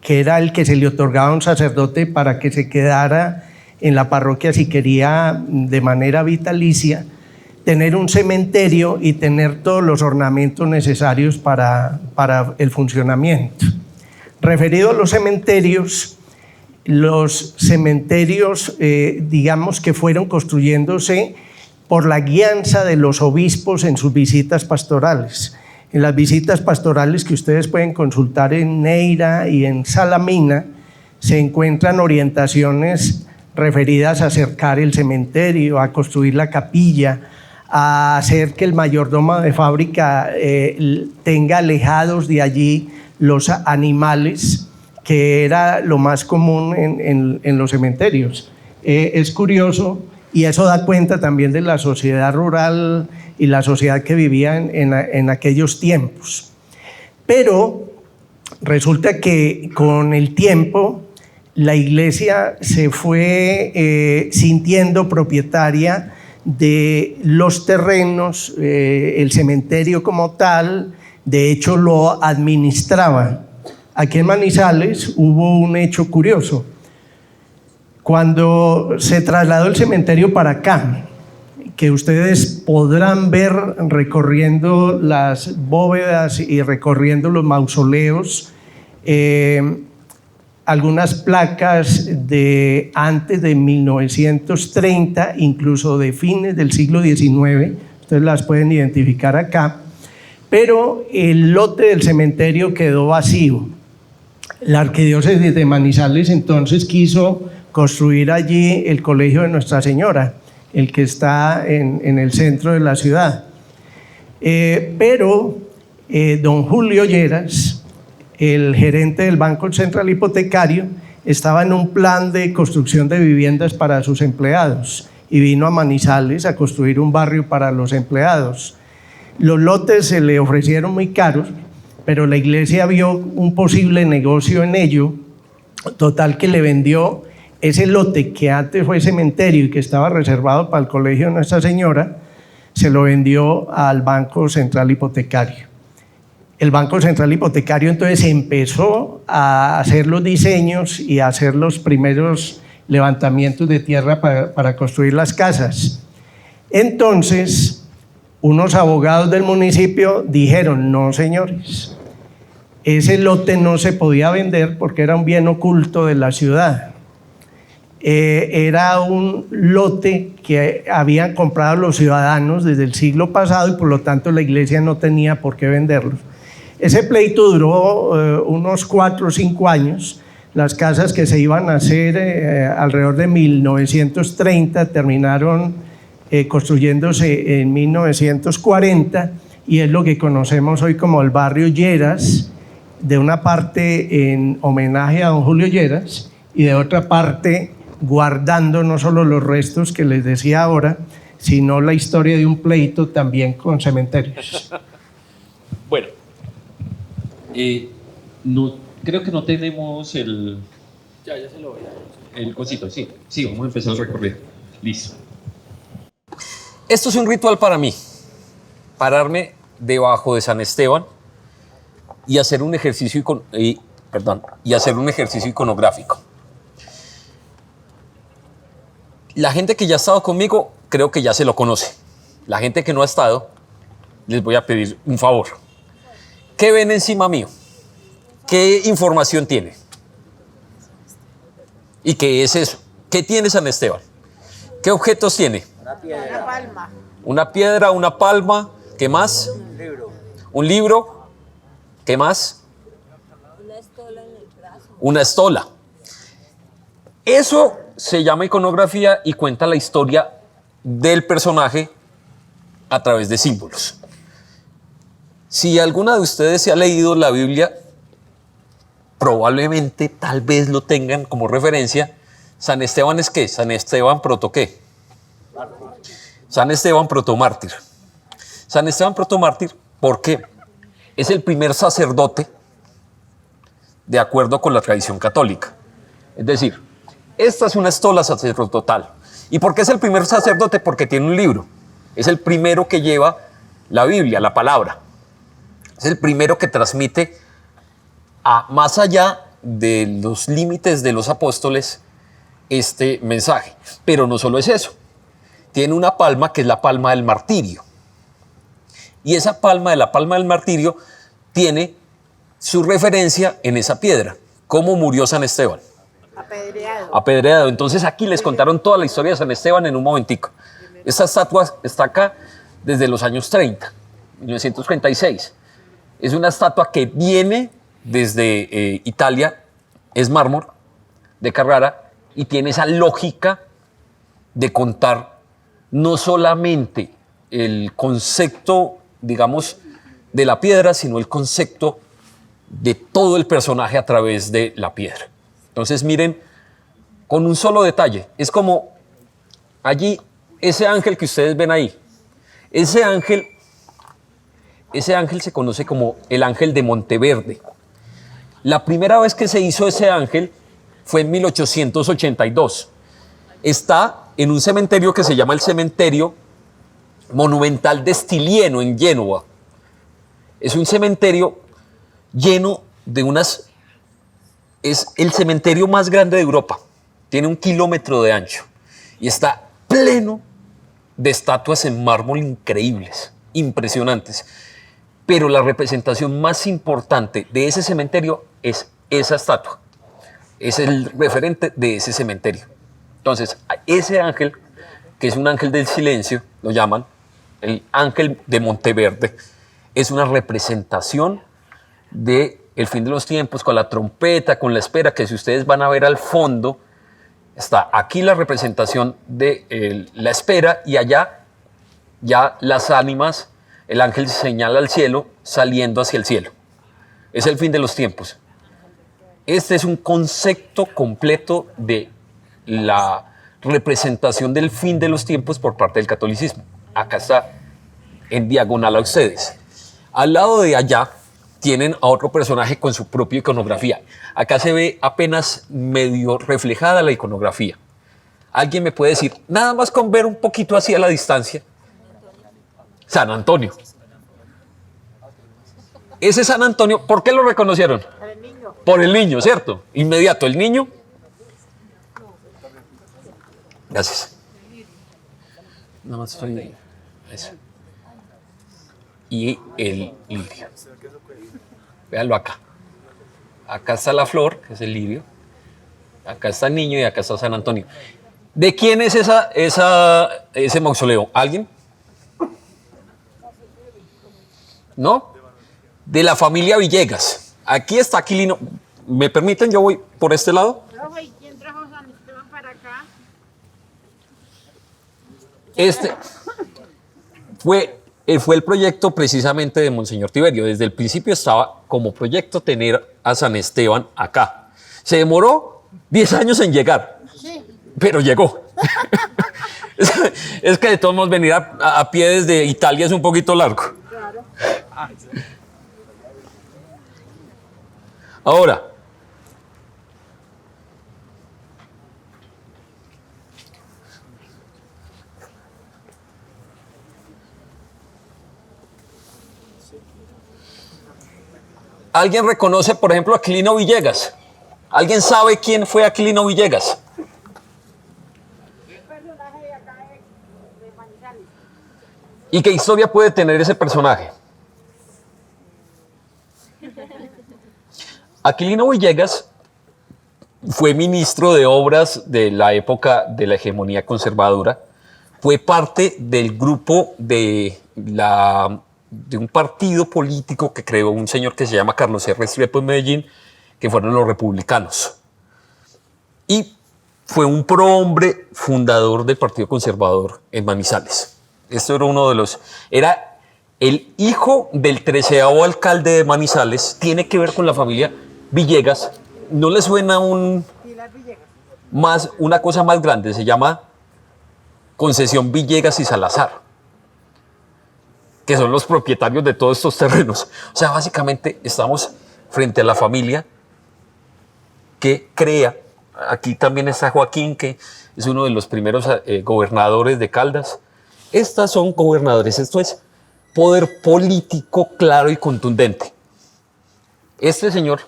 que era el que se le otorgaba a un sacerdote para que se quedara en la parroquia si quería de manera vitalicia, tener un cementerio y tener todos los ornamentos necesarios para el funcionamiento. Referido a los cementerios, digamos que fueron construyéndose por la guianza de los obispos en sus visitas pastorales. En las visitas pastorales que ustedes pueden consultar en Neira y en Salamina, se encuentran orientaciones referidas a acercar el cementerio, a construir la capilla, a hacer que el mayordomo de fábrica tenga alejados de allí los animales, que era lo más común en los cementerios. Es curioso, y eso da cuenta también de la sociedad rural y la sociedad que vivía en aquellos tiempos. Pero resulta que con el tiempo la iglesia se fue sintiendo propietaria de los terrenos, el cementerio como tal, de hecho lo administraba. Aquí en Manizales hubo un hecho curioso. Cuando se trasladó el cementerio para acá, que ustedes podrán ver recorriendo las bóvedas y recorriendo los mausoleos, algunas placas de antes de 1930, incluso de fines del siglo XIX, ustedes las pueden identificar acá, pero el lote del cementerio quedó vacío. La arquidiócesis de Manizales entonces quiso construir allí el Colegio de Nuestra Señora, el que está en el centro de la ciudad. Pero don Julio Lleras, el gerente del Banco Central Hipotecario, estaba en un plan de construcción de viviendas para sus empleados y vino a Manizales a construir un barrio para los empleados. Los lotes se le ofrecieron muy caros, pero la iglesia vio un posible negocio en ello, total que le vendió ese lote que antes fue cementerio y que estaba reservado para el Colegio de Nuestra Señora, se lo vendió al Banco Central Hipotecario. El Banco Central Hipotecario entonces empezó a hacer los diseños y a hacer los primeros levantamientos de tierra para construir las casas. Entonces, unos abogados del municipio dijeron: no, señores, ese lote no se podía vender porque era un bien oculto de la ciudad. Era un lote que habían comprado los ciudadanos desde el siglo pasado y por lo tanto la iglesia no tenía por qué venderlo. Ese pleito duró unos 4 o 5 años. Las casas que se iban a hacer alrededor de 1930 terminaron construyéndose en 1940 y es lo que conocemos hoy como el barrio Lleras, de una parte en homenaje a don Julio Lleras y de otra parte guardando no solo los restos que les decía ahora, sino la historia de un pleito también con cementerios. Bueno, no, creo que no tenemos el... Ya se lo voy a dar. El cosito, sí, vamos a empezar el recorrido. Listo. Esto es un ritual para mí, pararme debajo de San Esteban y hacer un ejercicio, iconográfico. La gente que ya ha estado conmigo creo que ya se lo conoce. La gente que no ha estado, les voy a pedir un favor. ¿Qué ven encima mío? ¿Qué información tiene? ¿Y qué es eso? ¿Qué tiene San Esteban? ¿Qué objetos tiene? Una palma. Una piedra, una palma. ¿Qué más? Un libro. Un libro. ¿Qué más? Una estola en el brazo. Una estola. Eso se llama iconografía y cuenta la historia del personaje a través de símbolos. Si alguna de ustedes se ha leído la Biblia, probablemente, tal vez lo tengan como referencia. ¿San Esteban es qué? San Esteban proto qué. San Esteban protomártir. San Esteban protomártir porque es el primer sacerdote de acuerdo con la tradición católica. Es decir, esta es una estola sacerdotal. ¿Y por qué es el primer sacerdote? Porque tiene un libro. Es el primero que lleva la Biblia, la palabra. Es el primero que transmite más allá de los límites de los apóstoles este mensaje. Pero no solo es eso. Tiene una palma que es la palma del martirio. Y esa palma de la palma del martirio tiene su referencia en esa piedra. ¿Cómo murió San Esteban? Apedreado. Apedreado. Entonces aquí les contaron toda la historia de San Esteban en un momentico. Esta estatua está acá desde los años 30, 1936. Es una estatua que viene desde Italia, es mármol de Carrara y tiene esa lógica de contar no solamente el concepto, digamos, de la piedra, sino el concepto de todo el personaje a través de la piedra. Entonces miren, con un solo detalle, es como allí, ese ángel que ustedes ven ahí, ese ángel se conoce como el ángel de Monteverde. La primera vez que se hizo ese ángel fue en 1882. Está en un cementerio que se llama el Cementerio Monumental de Stilieno en Génova. Es un cementerio lleno de es el cementerio más grande de Europa. Tiene 1 kilómetro de ancho y está pleno de estatuas en mármol increíbles, impresionantes. Pero la representación más importante de ese cementerio es esa estatua. Es el referente de ese cementerio. Entonces, ese ángel, que es un ángel del silencio, lo llaman, el ángel de Monteverde, es una representación del fin de los tiempos, con la trompeta, con la espera, que si ustedes van a ver al fondo, está aquí la representación de la espera y allá ya las ánimas, el ángel señala al cielo saliendo hacia el cielo. Es el fin de los tiempos. Este es un concepto completo de la representación del fin de los tiempos por parte del catolicismo. Acá está en diagonal a ustedes. Al lado de allá tienen a otro personaje con su propia iconografía. Acá se ve apenas medio reflejada la iconografía. ¿Alguien me puede decir, nada más con ver un poquito hacia la distancia? San Antonio. Ese San Antonio, ¿por qué lo reconocieron? Por el niño, ¿cierto? Inmediato, el niño. Gracias. Nada más soy eso. Y el lirio. Véanlo acá. Acá está la flor, que es el lirio. Acá está el niño y acá está San Antonio. ¿De quién es ese mausoleo? ¿Alguien? ¿No? De la familia Villegas. Aquí está Aquilino. ¿Me permiten? Yo voy por este lado. Profe, ¿quién trajo San Esteban para acá? Este fue el proyecto precisamente de Monseñor Tiberio. Desde el principio estaba como proyecto tener a San Esteban acá. Se demoró 10 años en llegar, pero llegó. Es que de todos modos venir a pie desde Italia es un poquito largo. Ahora, ¿alguien reconoce, por ejemplo, a Aquilino Villegas? ¿Alguien sabe quién fue Aquilino Villegas? ¿Y qué historia puede tener ese personaje? Aquilino Villegas fue ministro de Obras de la época de la hegemonía conservadora. Fue parte del grupo de un partido político que creó un señor que se llama Carlos R. Restrepo en Medellín, que fueron los republicanos. Y fue un prohombre fundador del Partido Conservador en Manizales. Esto era uno de los... Era el hijo del 13º alcalde de Manizales. Tiene que ver con la familia Villegas. ¿No le suena una cosa más grande? Se llama Concesión Villegas y Salazar, que son los propietarios de todos estos terrenos. O sea, básicamente estamos frente a la familia que crea. Aquí también está Joaquín, que es uno de los primeros gobernadores de Caldas. Estas son gobernadores. Esto es poder político claro y contundente. Este señor,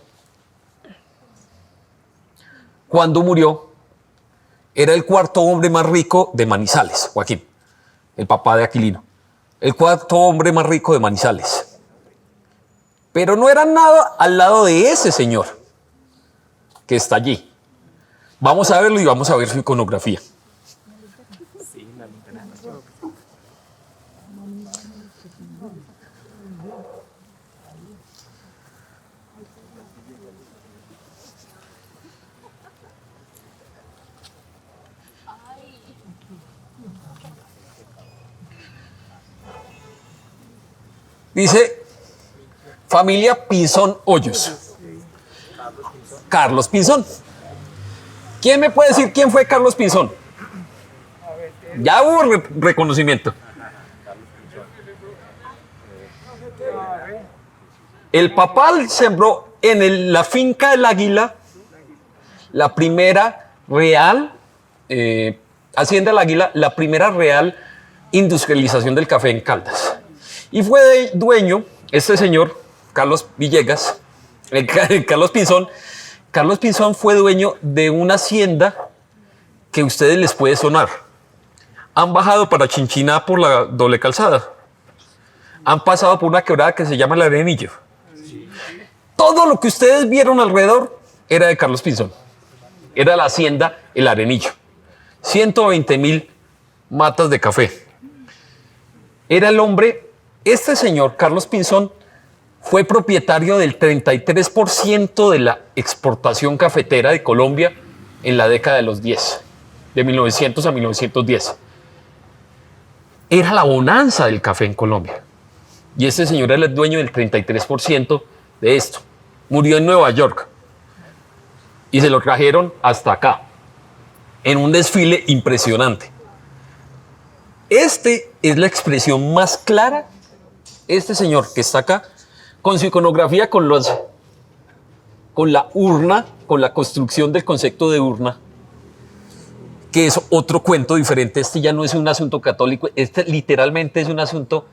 cuando murió, era el cuarto hombre más rico de Manizales, Joaquín, el papá de Aquilino. El cuarto hombre más rico de Manizales. Pero no era nada al lado de ese señor que está allí. Vamos a verlo y vamos a ver su iconografía. Dice, familia Pinzón Hoyos. Carlos Pinzón. ¿Quién me puede decir quién fue Carlos Pinzón? Ya hubo reconocimiento. El papá sembró en la finca del Águila la primera real, Hacienda del Águila, la primera real industrialización del café en Caldas. Y fue dueño, este señor, Carlos Villegas, Carlos Pinzón. Carlos Pinzón fue dueño de una hacienda que a ustedes les puede sonar. Han bajado para Chinchiná por la doble calzada. Han pasado por una quebrada que se llama el Arenillo. Todo lo que ustedes vieron alrededor era de Carlos Pinzón. Era la hacienda El Arenillo. 120.000 matas de café. Era el hombre, este señor, Carlos Pinzón, fue propietario del 33% de la exportación cafetera de Colombia en la década de los 10, de 1900 a 1910. Era la bonanza del café en Colombia. Y este señor era el dueño del 33% de esto. Murió en Nueva York y se lo trajeron hasta acá, en un desfile impresionante. Este es la expresión más clara, este señor que está acá, con su iconografía, con la urna, con la construcción del concepto de urna, que es otro cuento diferente. Este ya no es un asunto católico, este literalmente es un asunto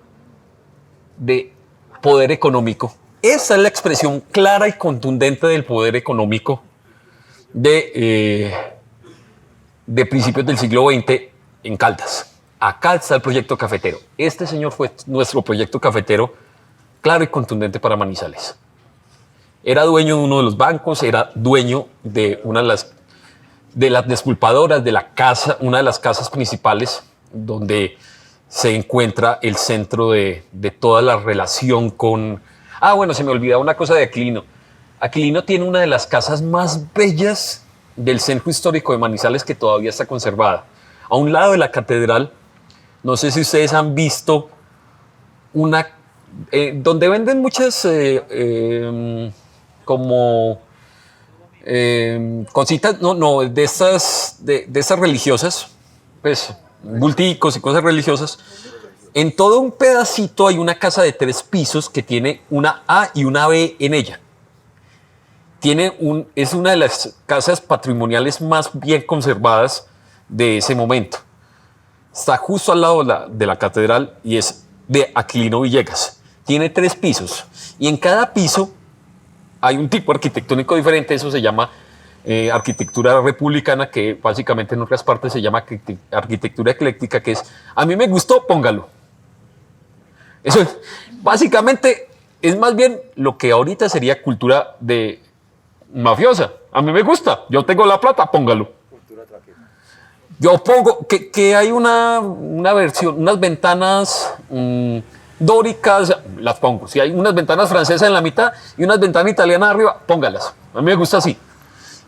de poder económico. Esta es la expresión clara y contundente del poder económico de principios del siglo XX en Caldas. Acá está el proyecto cafetero. Este señor fue nuestro proyecto cafetero claro y contundente para Manizales. Era dueño de uno de los bancos, era dueño de una de las despulpadoras, de la casa, una de las casas principales donde se encuentra el centro de toda la relación con... Ah, bueno, se me olvidaba una cosa de Aquilino. Aquilino tiene una de las casas más bellas del centro histórico de Manizales que todavía está conservada. A un lado de la catedral, no sé si ustedes han visto una... donde venden muchas cositas, de estas religiosas, pues bulticos y cosas religiosas. En todo un pedacito hay una casa de 3 pisos que tiene una A y una B en ella. Es una de las casas patrimoniales más bien conservadas de ese momento. Está justo al lado de la catedral y es de Aquilino Villegas. Tiene 3 pisos y en cada piso hay un tipo arquitectónico diferente. Eso se llama arquitectura republicana, que básicamente en otras partes se llama arquitectura ecléctica, que es, a mí me gustó, póngalo. Eso es, básicamente es más bien lo que ahorita sería cultura de mafiosa. A mí me gusta, yo tengo la plata, póngalo. Yo pongo que hay una versión, unas ventanas dóricas, las pongo. Si hay unas ventanas francesas en la mitad y unas ventanas italianas arriba, póngalas. A mí me gusta así.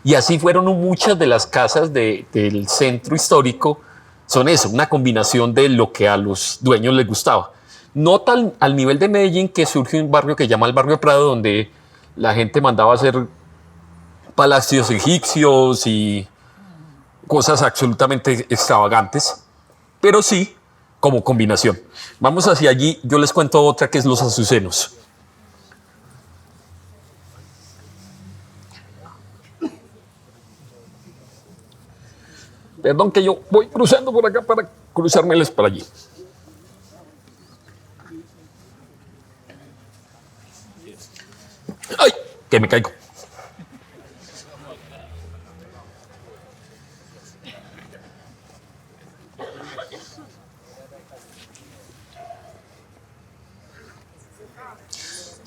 Y así fueron muchas de las casas del centro histórico. Son eso, una combinación de lo que a los dueños les gustaba. No tal al nivel de Medellín, que surge un barrio que se llama el Barrio Prado, donde la gente mandaba a hacer palacios egipcios y cosas absolutamente extravagantes, pero sí como combinación. Vamos hacia allí, yo les cuento otra que es Los Azucenos. Perdón que yo voy cruzando por acá para cruzármeles para allí. ¡Ay! Que me caigo.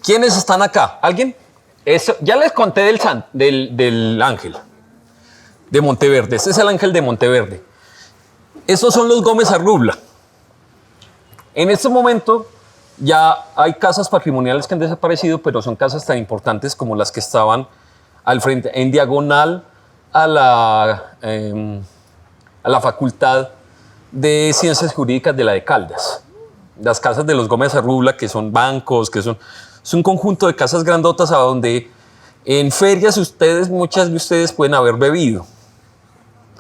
¿Quiénes están acá? ¿Alguien? Eso, ya les conté del ángel de Monteverde. Este es el ángel de Monteverde. Estos son los Gómez Arrubla. En este momento ya hay casas patrimoniales que han desaparecido, pero son casas tan importantes como las que estaban al frente, en diagonal a la Facultad de Ciencias Jurídicas de la de Caldas. Las casas de los Gómez Arrubla, que son bancos, es un conjunto de casas grandotas a donde en ferias muchas de ustedes pueden haber bebido,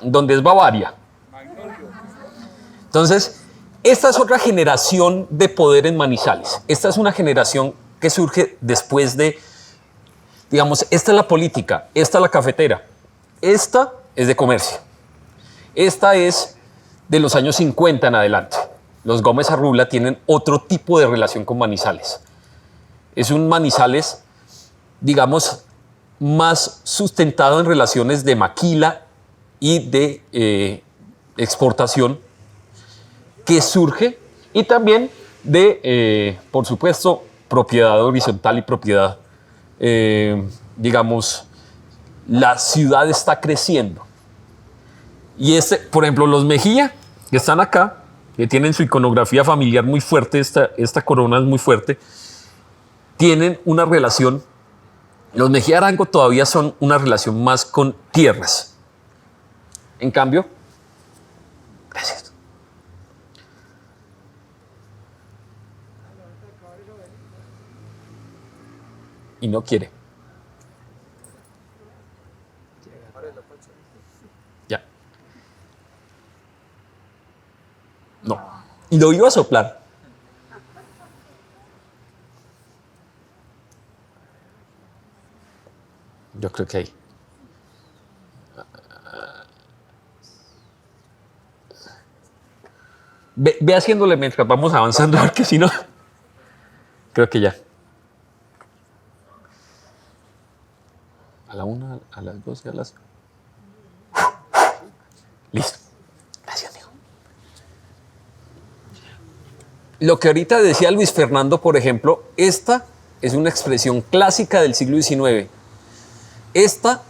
donde es Bavaria. Entonces, esta es otra generación de poder en Manizales. Esta es una generación que surge después de, digamos, esta es la política, esta es la cafetera, esta es de comercio, esta es de los años 50 en adelante. Los Gómez Arrubla tienen otro tipo de relación con Manizales. Es un Manizales, digamos, más sustentado en relaciones de maquila y de exportación que surge y también de, por supuesto, propiedad horizontal y propiedad, digamos, la ciudad está creciendo. Y por ejemplo, los Mejía, que están acá, que tienen su iconografía familiar muy fuerte, esta corona es muy fuerte, tienen una relación, los Mejía Arango todavía son una relación más con tierras. En cambio, gracias. Y no quiere. Ya. No. Y lo iba a soplar. Yo creo que ahí. Ve haciéndole mientras vamos avanzando, porque si no, creo que ya. A la 1, a las 12, a las... Listo. Gracias, amigo. Lo que ahorita decía Luis Fernando, por ejemplo, esta es una expresión clásica del siglo XIX. Esta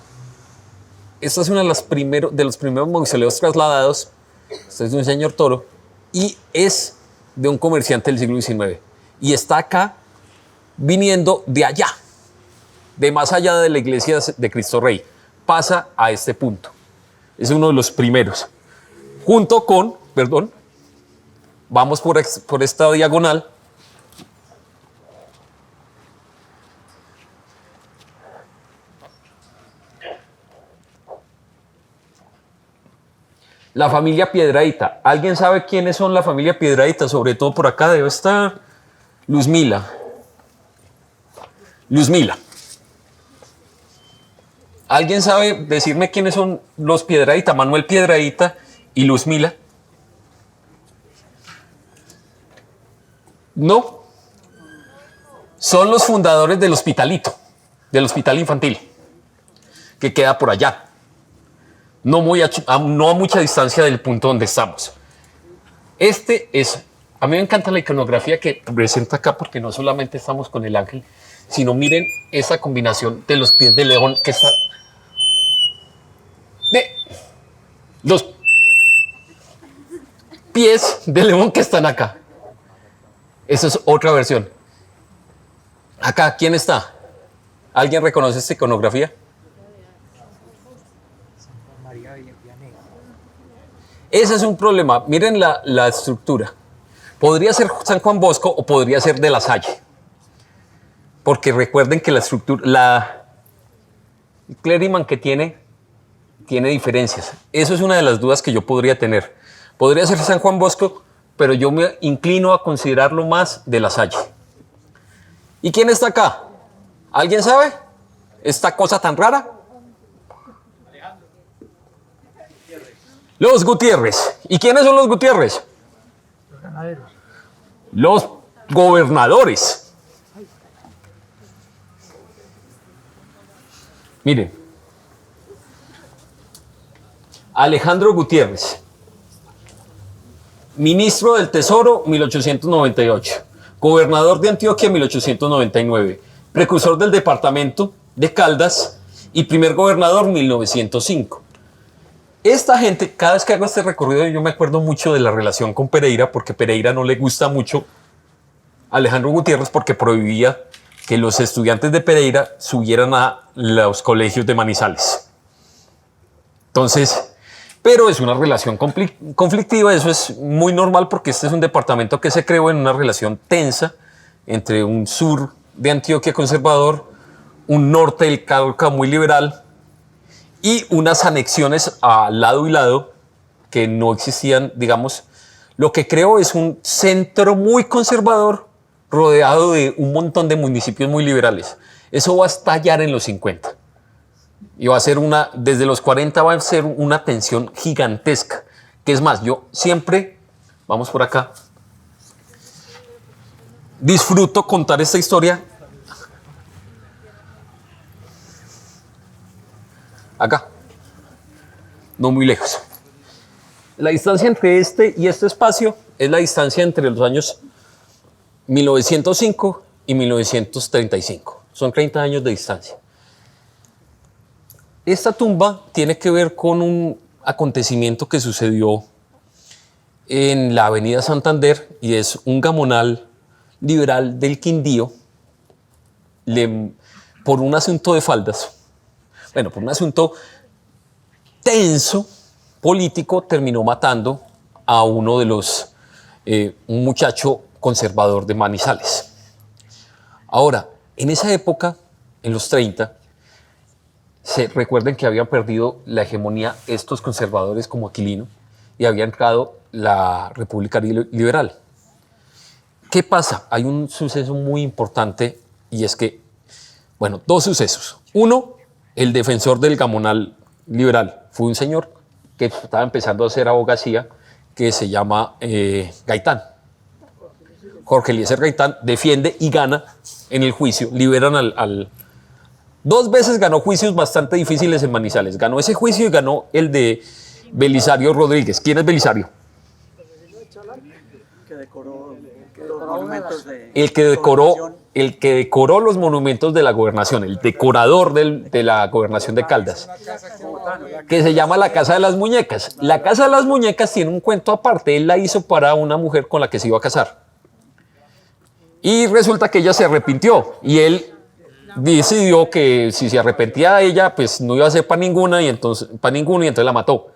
es una de los primeros mausoleos trasladados. Este es de un señor Toro y es de un comerciante del siglo XIX. Y está acá viniendo de allá, de más allá de la iglesia de Cristo Rey. Pasa a este punto. Es uno de los primeros. Junto con, perdón, vamos por esta diagonal. La familia Piedradita. ¿Alguien sabe quiénes son la familia Piedradita? Sobre todo por acá debe estar Luzmila. Luzmila. ¿Alguien sabe decirme quiénes son los Piedradita? Manuel Piedradita y Luzmila. No. Son los fundadores del hospitalito, del hospital infantil, que queda por allá. No a mucha distancia del punto donde estamos. A mí me encanta la iconografía que presenta acá, porque no solamente estamos con el ángel, sino miren esa combinación de los pies de león que está... Los pies de león que están acá. Esa es otra versión. Acá, ¿quién está? ¿Alguien reconoce esta iconografía? Ese es un problema. Miren la estructura. Podría ser San Juan Bosco o podría ser de La Salle. Porque recuerden que la estructura, el clériman que tiene diferencias. Eso es una de las dudas que yo podría tener. Podría ser San Juan Bosco, pero yo me inclino a considerarlo más de La Salle. ¿Y quién está acá? ¿Alguien sabe? ¿Esta cosa tan rara? Los Gutiérrez. ¿Y quiénes son los Gutiérrez? Los ganaderos. Los gobernadores. Miren. Alejandro Gutiérrez. Ministro del Tesoro, 1898. Gobernador de Antioquia, 1899. Precursor del departamento de Caldas y primer gobernador, 1905. Esta gente, cada vez que hago este recorrido, yo me acuerdo mucho de la relación con Pereira, porque Pereira no le gusta mucho a Alejandro Gutiérrez porque prohibía que los estudiantes de Pereira subieran a los colegios de Manizales. Entonces, pero es una relación conflictiva, eso es muy normal porque este es un departamento que se creó en una relación tensa entre un sur de Antioquia conservador, un norte del Cauca muy liberal, y unas anexiones a lado y lado que no existían, digamos. Lo que creo es un centro muy conservador rodeado de un montón de municipios muy liberales. Eso va a estallar en los 50. Y va a ser desde los 40 va a ser una tensión gigantesca. Que es más, yo siempre, vamos por acá, disfruto contar esta historia. Acá, no muy lejos. La distancia entre este y este espacio es la distancia entre los años 1905 y 1935. Son 30 años de distancia. Esta tumba tiene que ver con un acontecimiento que sucedió en la avenida Santander y es un gamonal liberal del Quindío por un asunto de faldas. Bueno, por un asunto tenso político terminó matando a uno de los, un muchacho conservador de Manizales. Ahora, en esa época, en los 30, recuerden que habían perdido la hegemonía estos conservadores como Aquilino y había entrado la República Liberal. ¿Qué pasa? Hay un suceso muy importante y es que, bueno, dos sucesos. Uno, el defensor del gamonal liberal fue un señor que estaba empezando a hacer abogacía que se llama Gaitán. Jorge Eliezer Gaitán defiende y gana en el juicio, liberan al... Dos veces ganó juicios bastante difíciles en Manizales. Ganó ese juicio y ganó el de Belisario Rodríguez. ¿Quién es Belisario? El que decoró los monumentos de la gobernación, el decorador de la gobernación de Caldas, que se llama la Casa de las Muñecas. La Casa de las Muñecas tiene un cuento aparte. Él la hizo para una mujer con la que se iba a casar. Y resulta que ella se arrepintió y él decidió que si se arrepentía de ella, pues no iba a ser para ninguna y entonces la mató.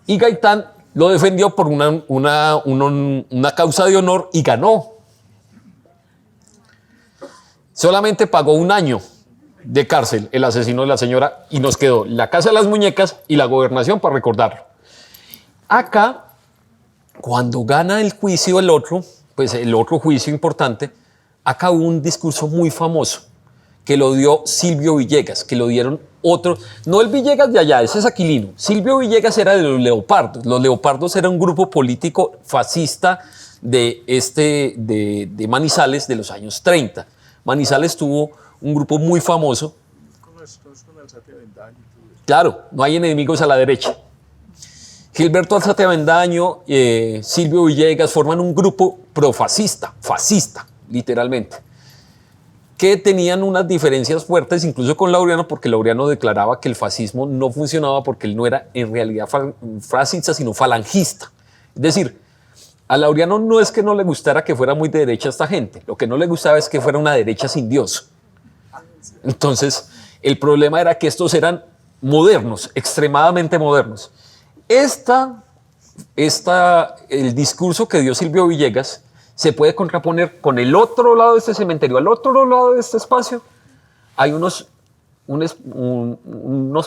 Y Gaitán lo defendió por una causa de honor y ganó. Solamente pagó 1 año de cárcel el asesino de la señora y nos quedó la Casa de las Muñecas y la gobernación para recordarlo. Acá, cuando gana el juicio el otro, pues el otro juicio importante, acá hubo un discurso muy famoso que lo dio Silvio Villegas, que lo dieron otros, no el Villegas de allá, ese es Aquilino. Silvio Villegas era de los Leopardos. Los Leopardos era un grupo político fascista de Manizales de los años 30. Manizales tuvo un grupo muy famoso. Claro, no hay enemigos a la derecha. Gilberto Alzate Avendaño, Silvio Villegas forman un grupo profascista, fascista, literalmente, que tenían unas diferencias fuertes incluso con Laureano, porque Laureano declaraba que el fascismo no funcionaba porque él no era en realidad fascista, sino falangista. Es decir, a Laureano no es que no le gustara que fuera muy de derecha esta gente, lo que no le gustaba es que fuera una derecha sin Dios. Entonces, el problema era que estos eran modernos, extremadamente modernos. El discurso que dio Silvio Villegas se puede contraponer con el otro lado de este cementerio. Al otro lado de este espacio hay unos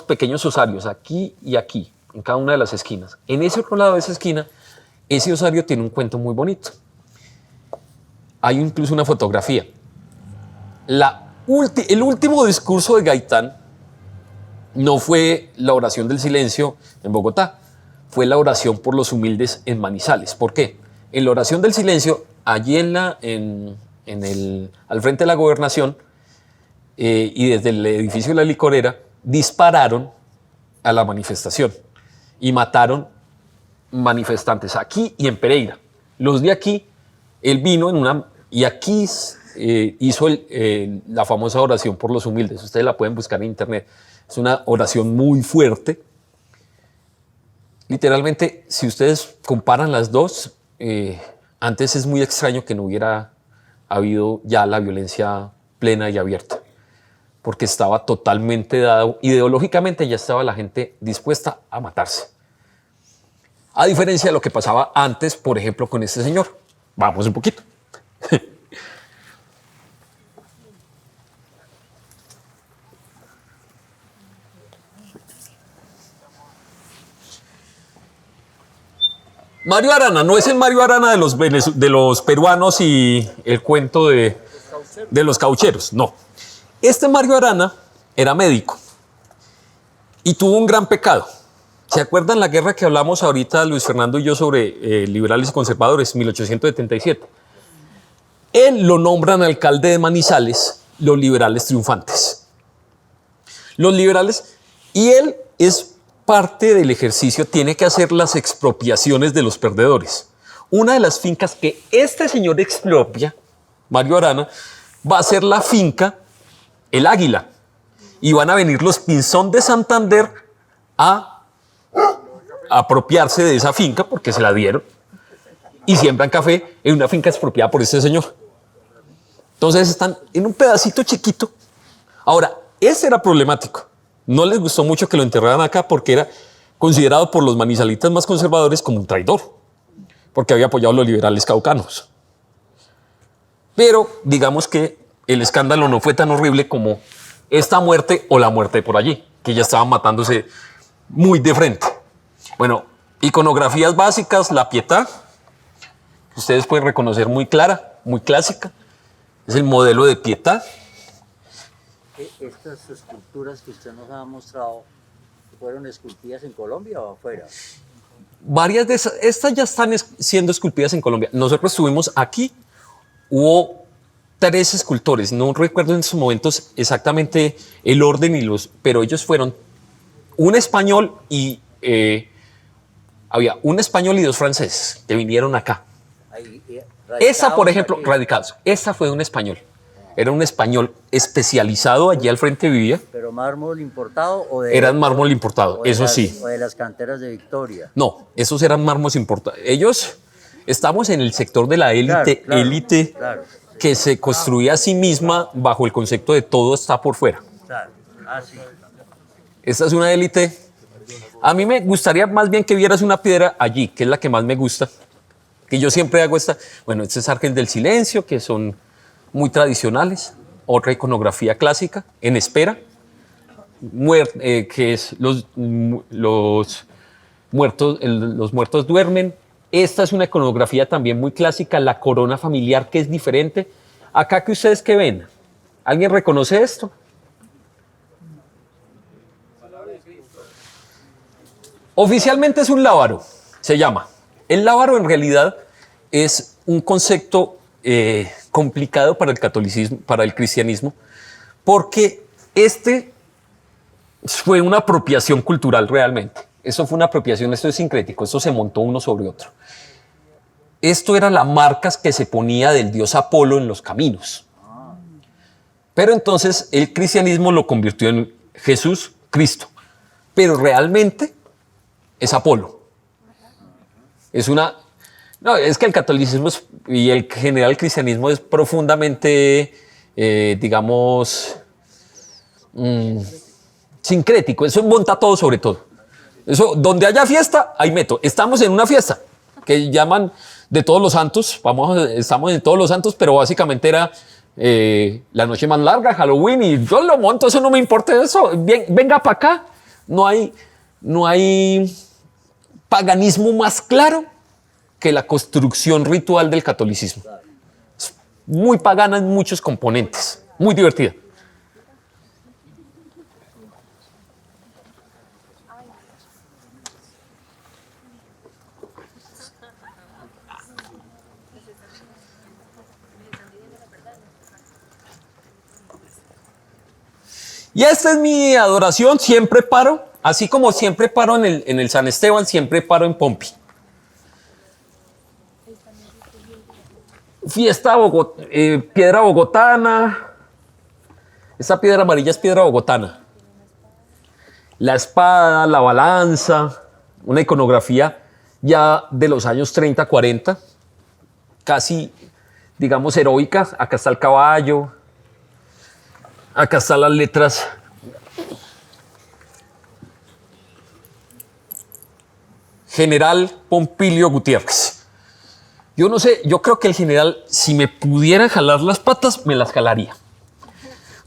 pequeños osarios, aquí y aquí, en cada una de las esquinas. En ese otro lado de esa esquina, ese osario tiene un cuento muy bonito. Hay incluso una fotografía. El último discurso de Gaitán no fue la oración del silencio en Bogotá, fue la oración por los humildes en Manizales. ¿Por qué? En la oración del silencio, allí al frente de la gobernación y desde el edificio de la licorera, dispararon a la manifestación y mataron manifestantes aquí y en Pereira. Los de aquí, él vino y aquí hizo la famosa oración por los humildes. Ustedes la pueden buscar en internet. Es una oración muy fuerte. Literalmente, si ustedes comparan las dos, antes es muy extraño que no hubiera habido ya la violencia plena y abierta, porque estaba totalmente dado, ideológicamente ya estaba la gente dispuesta a matarse. A diferencia de lo que pasaba antes, por ejemplo, con este señor. Vamos un poquito. Mario Arana, no es el Mario Arana de los peruanos y el cuento de los caucheros, no. Este Mario Arana era médico y tuvo un gran pecado. ¿Se acuerdan la guerra que hablamos ahorita, Luis Fernando y yo, sobre liberales y conservadores, 1877? Él lo nombran alcalde de Manizales, los liberales triunfantes. Los liberales, y él es parte del ejercicio, tiene que hacer las expropiaciones de los perdedores. una de las fincas que este señor expropia, Mario Arana, va a ser la finca El Águila. Y van a venir los Pinzón de Santander a apropiarse de esa finca porque se la dieron y siembran café en una finca expropiada por este señor. Entonces están en un pedacito chiquito. Ahora, ese era problemático. No les gustó mucho que lo enterraran acá porque era considerado por los manizalitas más conservadores como un traidor, porque había apoyado a los liberales caucanos. Pero digamos que el escándalo no fue tan horrible como esta muerte o la muerte por allí, que ya estaban matándose muy de frente. Bueno, iconografías básicas, la Pietà, que ustedes pueden reconocer muy clara, muy clásica. Es el modelo de Pietà. Estas esculturas que usted nos ha mostrado, ¿fueron esculpidas en Colombia o afuera? Varias de esas, estas ya están siendo esculpidas en Colombia. Nosotros estuvimos aquí, hubo 3 escultores, no recuerdo en esos momentos exactamente el orden, pero ellos fueron un español y había un español y 2 franceses que vinieron acá. Ahí, Esa, por ejemplo, aquí. radicados, esta fue de un español. Era un español especializado, allí al frente vivía. ¿Pero mármol importado o de...? Eran mármol importado, o de eso las- sí. ¿O de las canteras de Victoria? No, esos eran mármoles importados. Ellos, estamos en el sector de la élite, Claro, que se construía a sí misma bajo el concepto de todo está por fuera. claro. Ah, sí. Esta es una élite. A mí me gustaría más bien que vieras una piedra allí, que es la que más me gusta. Que yo siempre hago esta. Bueno, este es Arcángel del Silencio, que son muy tradicionales. Otra iconografía clásica, en espera, que es los muertos duermen. Esta es una iconografía también muy clásica, la corona familiar, que es diferente. Acá que ustedes que ven, ¿alguien reconoce esto? Oficialmente es un lábaro, se llama. El lábaro en realidad es un concepto complicado para el catolicismo, para el cristianismo, porque este fue una apropiación cultural realmente. Eso fue una apropiación, esto es sincrético, esto se montó uno sobre otro. Esto era la marca que se ponía del dios Apolo en los caminos. Pero entonces el cristianismo lo convirtió en Jesús, Cristo. Pero realmente es Apolo. Es una... No, es que el catolicismo y el general cristianismo es profundamente, digamos, sincrético. Eso monta todo sobre todo. Eso, donde haya fiesta, ahí meto. Estamos en una fiesta que llaman de todos los santos. Estamos en todos los santos, pero básicamente era la noche más larga, Halloween, y yo lo monto, eso no me importa eso. Bien, venga para acá. No hay paganismo más claro que la construcción ritual del catolicismo. Es muy pagana en muchos componentes, muy divertida. Y esta es mi adoración, siempre paro, así como siempre paro en el San Esteban, siempre paro en Pompi. Fiesta piedra bogotana. Esta piedra amarilla es piedra bogotana. La espada, la balanza, una iconografía ya de los años 30, 40, casi, digamos, heroica. Acá está el caballo, acá están las letras. General Pompilio Gutiérrez. Yo no sé, yo creo que el general, si me pudiera jalar las patas, me las jalaría.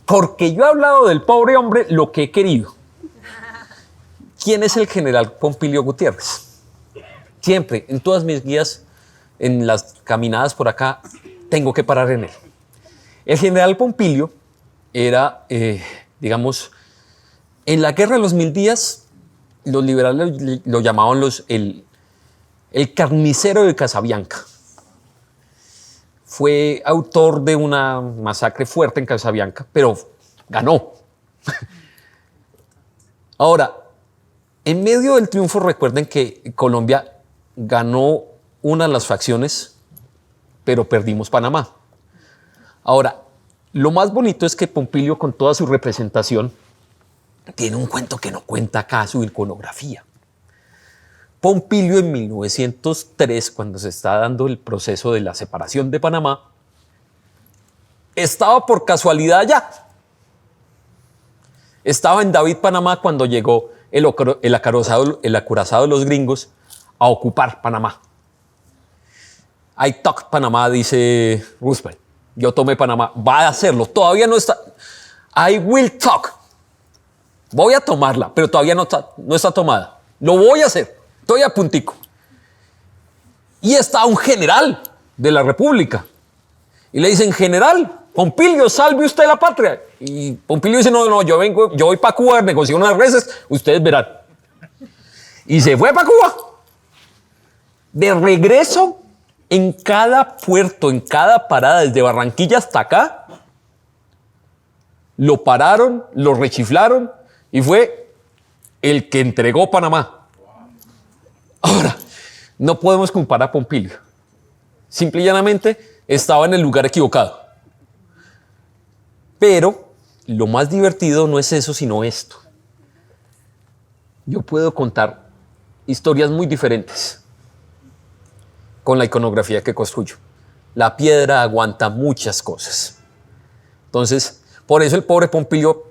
Porque yo he hablado del pobre hombre lo que he querido. ¿Quién es el general Pompilio Gutiérrez? Siempre, en todas mis guías, en las caminadas por acá, tengo que parar en él. El general Pompilio era, digamos, en la Guerra de los 1000 días, los liberales lo llamaban el carnicero de Casabianca. Fue autor de una masacre fuerte en Casabianca, pero ganó. Ahora, en medio del triunfo, recuerden que Colombia ganó unas las facciones, pero perdimos Panamá. Ahora, lo más bonito es que Pompilio, con toda su representación, tiene un cuento que no cuenta acá, su iconografía. Pompilio en 1903, cuando se está dando el proceso de la separación de Panamá, estaba por casualidad allá. Estaba en David, Panamá, cuando llegó el acorazado de los gringos a ocupar Panamá. I took Panamá, dice Roosevelt. Yo tomé Panamá. Va a hacerlo. Todavía no está. I will talk. Voy a tomarla, pero todavía no está tomada. Lo voy a hacer. Estoy a puntico. Y está un general de la República. Y le dicen, general, Pompilio, salve usted la patria. Y Pompilio dice, no, yo voy para Cuba, negocio unas veces, ustedes verán. Y se fue para Cuba. De regreso, en cada puerto, en cada parada, desde Barranquilla hasta acá, lo pararon, lo rechiflaron y fue el que entregó Panamá. Ahora, no podemos comparar a Pompilio. Simple y llanamente estaba en el lugar equivocado. Pero lo más divertido no es eso, sino esto. Yo puedo contar historias muy diferentes con la iconografía que construyo. La piedra aguanta muchas cosas. Entonces, por eso el pobre Pompilio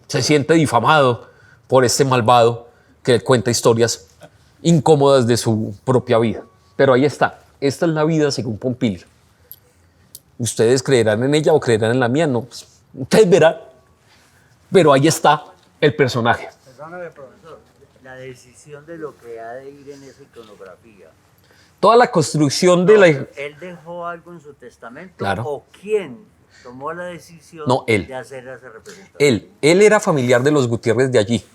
se siente difamado por este malvado que cuenta historias incómodas de su propia vida. Pero ahí está. Esta es la vida según Pompilio. Ustedes creerán en ella o creerán en la mía, no. Pues, ustedes verán. Pero ahí está el personaje. Perdóname, profesor. La decisión de lo que ha de ir en esa iconografía. Toda la construcción de la... ¿Él dejó algo en su testamento? Claro. ¿O quién tomó la decisión de hacer esa representación? Él era familiar de los Gutiérrez de allí.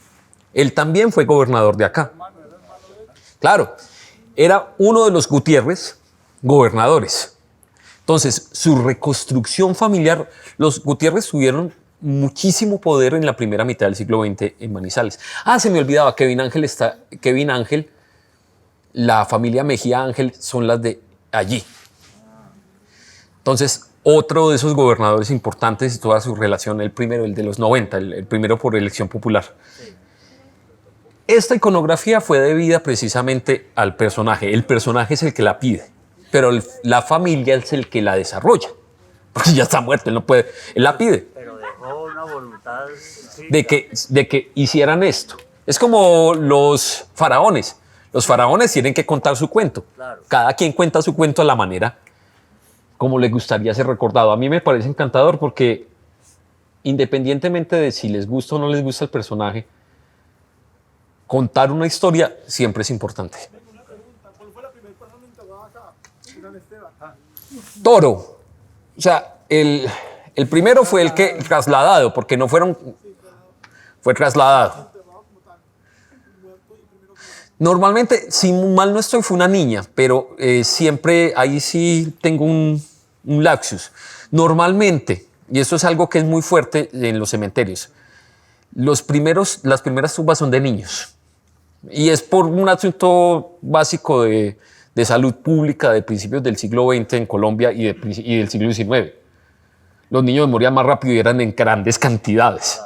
Él también fue gobernador de acá. Claro, era uno de los Gutiérrez gobernadores. Entonces, su reconstrucción familiar, los Gutiérrez tuvieron muchísimo poder en la primera mitad del siglo XX en Manizales. Se me olvidaba, Kevin Ángel, la familia Mejía Ángel son las de allí. Entonces, otro de esos gobernadores importantes y toda su relación, el primero, el de los 90, el primero por elección popular. Sí. Esta iconografía fue debida precisamente al personaje. El personaje es el que la pide, pero la familia es el que la desarrolla. Porque ya está muerto, él no puede, él la pide. Pero dejó una voluntad de que hicieran esto. Es como los faraones. Los faraones tienen que contar su cuento. Claro. Cada quien cuenta su cuento a la manera como le gustaría ser recordado. A mí me parece encantador porque independientemente de si les gusta o no les gusta el personaje, contar una historia siempre es importante. ¿Cuál fue la primera persona enterrada acá? San Esteban. Toro. O sea, el primero fue el que trasladado, porque no fueron... Fue trasladado. Normalmente, si mal no estoy, fue una niña, pero siempre ahí sí tengo un lapsus. Normalmente, y eso es algo que es muy fuerte en los cementerios, las primeras tumbas son de niños. Y es por un asunto básico de salud pública de principios del siglo XX en Colombia y del siglo XIX. Los niños morían más rápido y eran en grandes cantidades.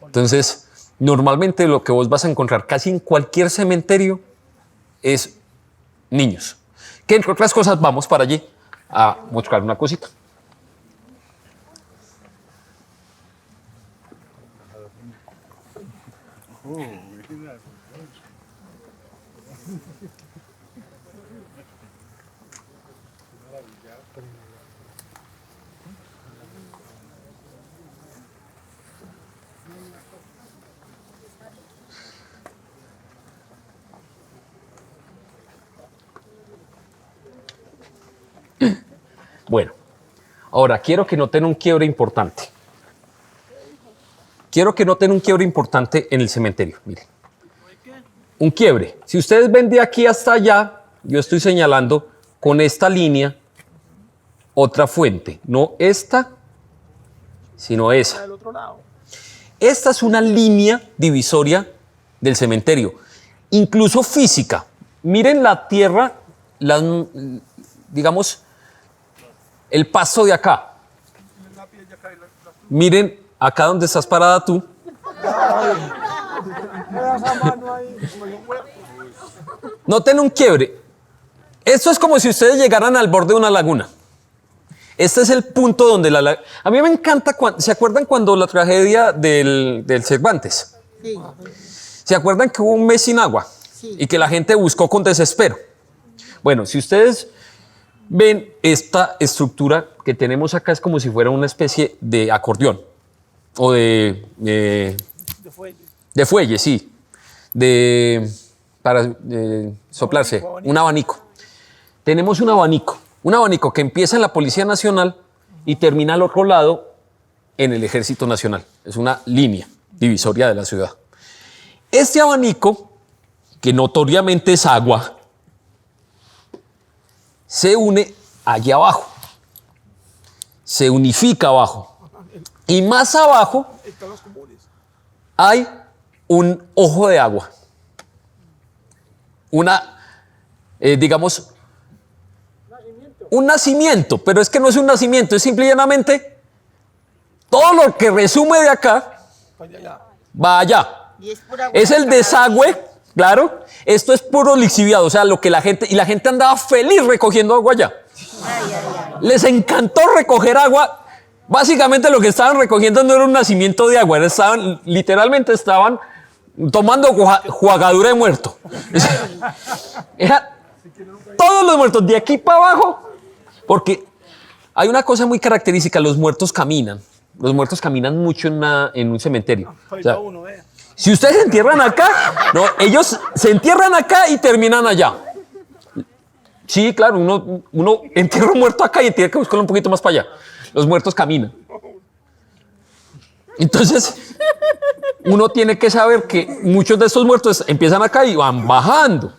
Entonces, normalmente lo que vos vas a encontrar casi en cualquier cementerio es niños. Que entre otras cosas vamos para allí a mostrar una cosita. Bueno, ahora quiero que noten un quiebre importante. Quiero que noten un quiebre importante en el cementerio. Miren. Un quiebre. Si ustedes ven de aquí hasta allá, yo estoy señalando con esta línea otra fuente. No esta, sino esa. Esta es una línea divisoria del cementerio, incluso física. Miren la tierra digamos, el pasto de acá. Miren, acá donde estás parada tú. Noten un quiebre. Esto es como si ustedes llegaran al borde de una laguna. Este es el punto donde a mí me encanta, ¿se acuerdan cuando la tragedia del Cervantes? Sí. ¿Se acuerdan que hubo un mes sin agua? Sí. Y que la gente buscó con desespero. Bueno, si ustedes ven esta estructura que tenemos acá, es como si fuera una especie de acordeón o de fuelle, sí, para soplarse, un abanico. Tenemos un abanico que empieza en la Policía Nacional y termina al otro lado en el Ejército Nacional. Es una línea divisoria de la ciudad. Este abanico, que notoriamente es agua, se une allá abajo, se unifica abajo. Y más abajo hay un ojo de agua. Digamos, un nacimiento, pero es que no es un nacimiento, es simple y llanamente todo lo que resume de acá va allá. Y es pura Es el agua. desagüe, claro. Esto es puro lixiviado, o sea, lo que la gente andaba feliz recogiendo agua allá. Les encantó recoger agua. Básicamente lo que estaban recogiendo no era un nacimiento de agua, literalmente estaban tomando jugadura de muerto. Era todos los muertos de aquí para abajo, porque hay una cosa muy característica: los muertos caminan. Los muertos caminan mucho en un cementerio. O sea, si ustedes se entierran acá, no, ellos se entierran acá y terminan allá. Sí, claro, uno entierra un muerto acá y tiene que buscarlo un poquito más para allá. Los muertos caminan. Entonces, uno tiene que saber que muchos de estos muertos empiezan acá y van bajando.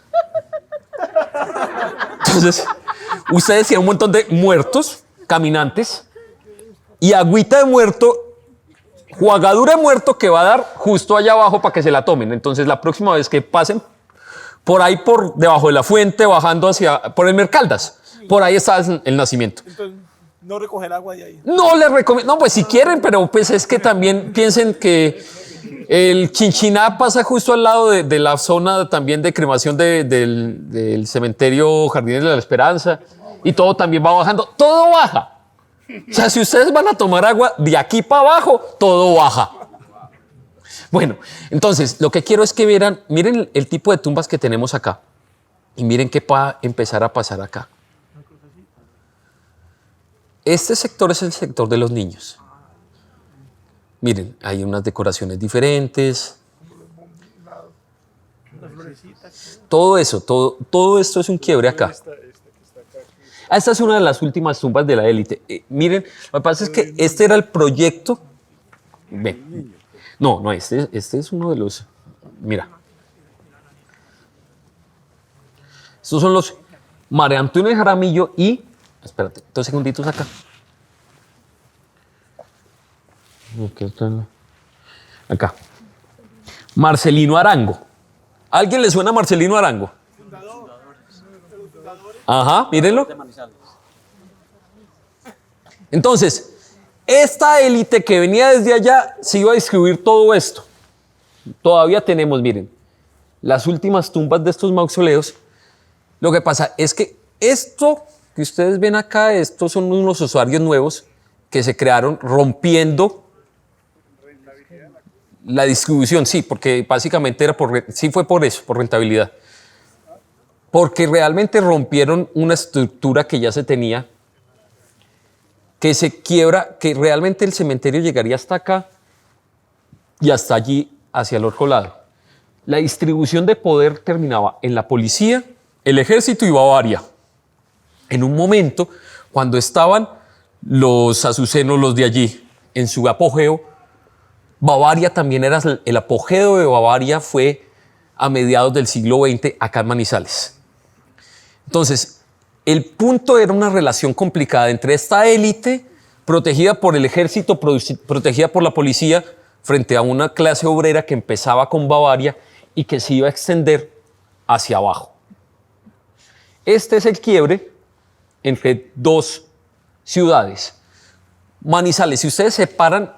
Entonces, ustedes tienen un montón de muertos caminantes y agüita de muerto, jugadura de muerto que va a dar justo allá abajo para que se la tomen. Entonces, la próxima vez que pasen por ahí, por debajo de la fuente, bajando por el Mercaldas, por ahí está el nacimiento. Entonces, no recoger agua de ahí. No les recomiendo, no, pues si quieren, pero pues es que también piensen que el Chinchiná pasa justo al lado de la zona también de cremación del cementerio Jardines de la Esperanza, y todo también va bajando, todo baja. O sea, si ustedes van a tomar agua de aquí para abajo, todo baja. Bueno, entonces lo que quiero es que miren el tipo de tumbas que tenemos acá y miren qué va a empezar a pasar acá. Este sector es el sector de los niños. Miren, hay unas decoraciones diferentes. Todo eso, todo esto es un quiebre acá. Esta es una de las últimas tumbas de la élite. Miren, lo que pasa es que este era el proyecto. Ven. No, este es uno de los. Mira. Estos son los María Antonio de Jaramillo y. Espérate, 2 segunditos acá. Acá. Marcelino Arango. ¿A alguien le suena Marcelino Arango? Ajá, mírenlo. Entonces, esta élite que venía desde allá se iba a distribuir todo esto. Todavía tenemos, miren, las últimas tumbas de estos mausoleos. Lo que pasa es que esto que ustedes ven acá, estos son unos usuarios nuevos que se crearon rompiendo la distribución, sí, porque básicamente sí fue por eso, por rentabilidad. Porque realmente rompieron una estructura que ya se tenía, que se quiebra, que realmente el cementerio llegaría hasta acá y hasta allí, hacia el otro lado. La distribución de poder terminaba en la policía, el ejército y Bavaria. En un momento, cuando estaban los azucenos, los de allí, en su apogeo, Bavaria también era el apogeo de Bavaria fue a mediados del siglo XX acá en Manizales. Entonces, el punto era una relación complicada entre esta élite protegida por el ejército, protegida por la policía, frente a una clase obrera que empezaba con Bavaria y que se iba a extender hacia abajo. Este es el quiebre entre dos ciudades. Manizales, si ustedes se paran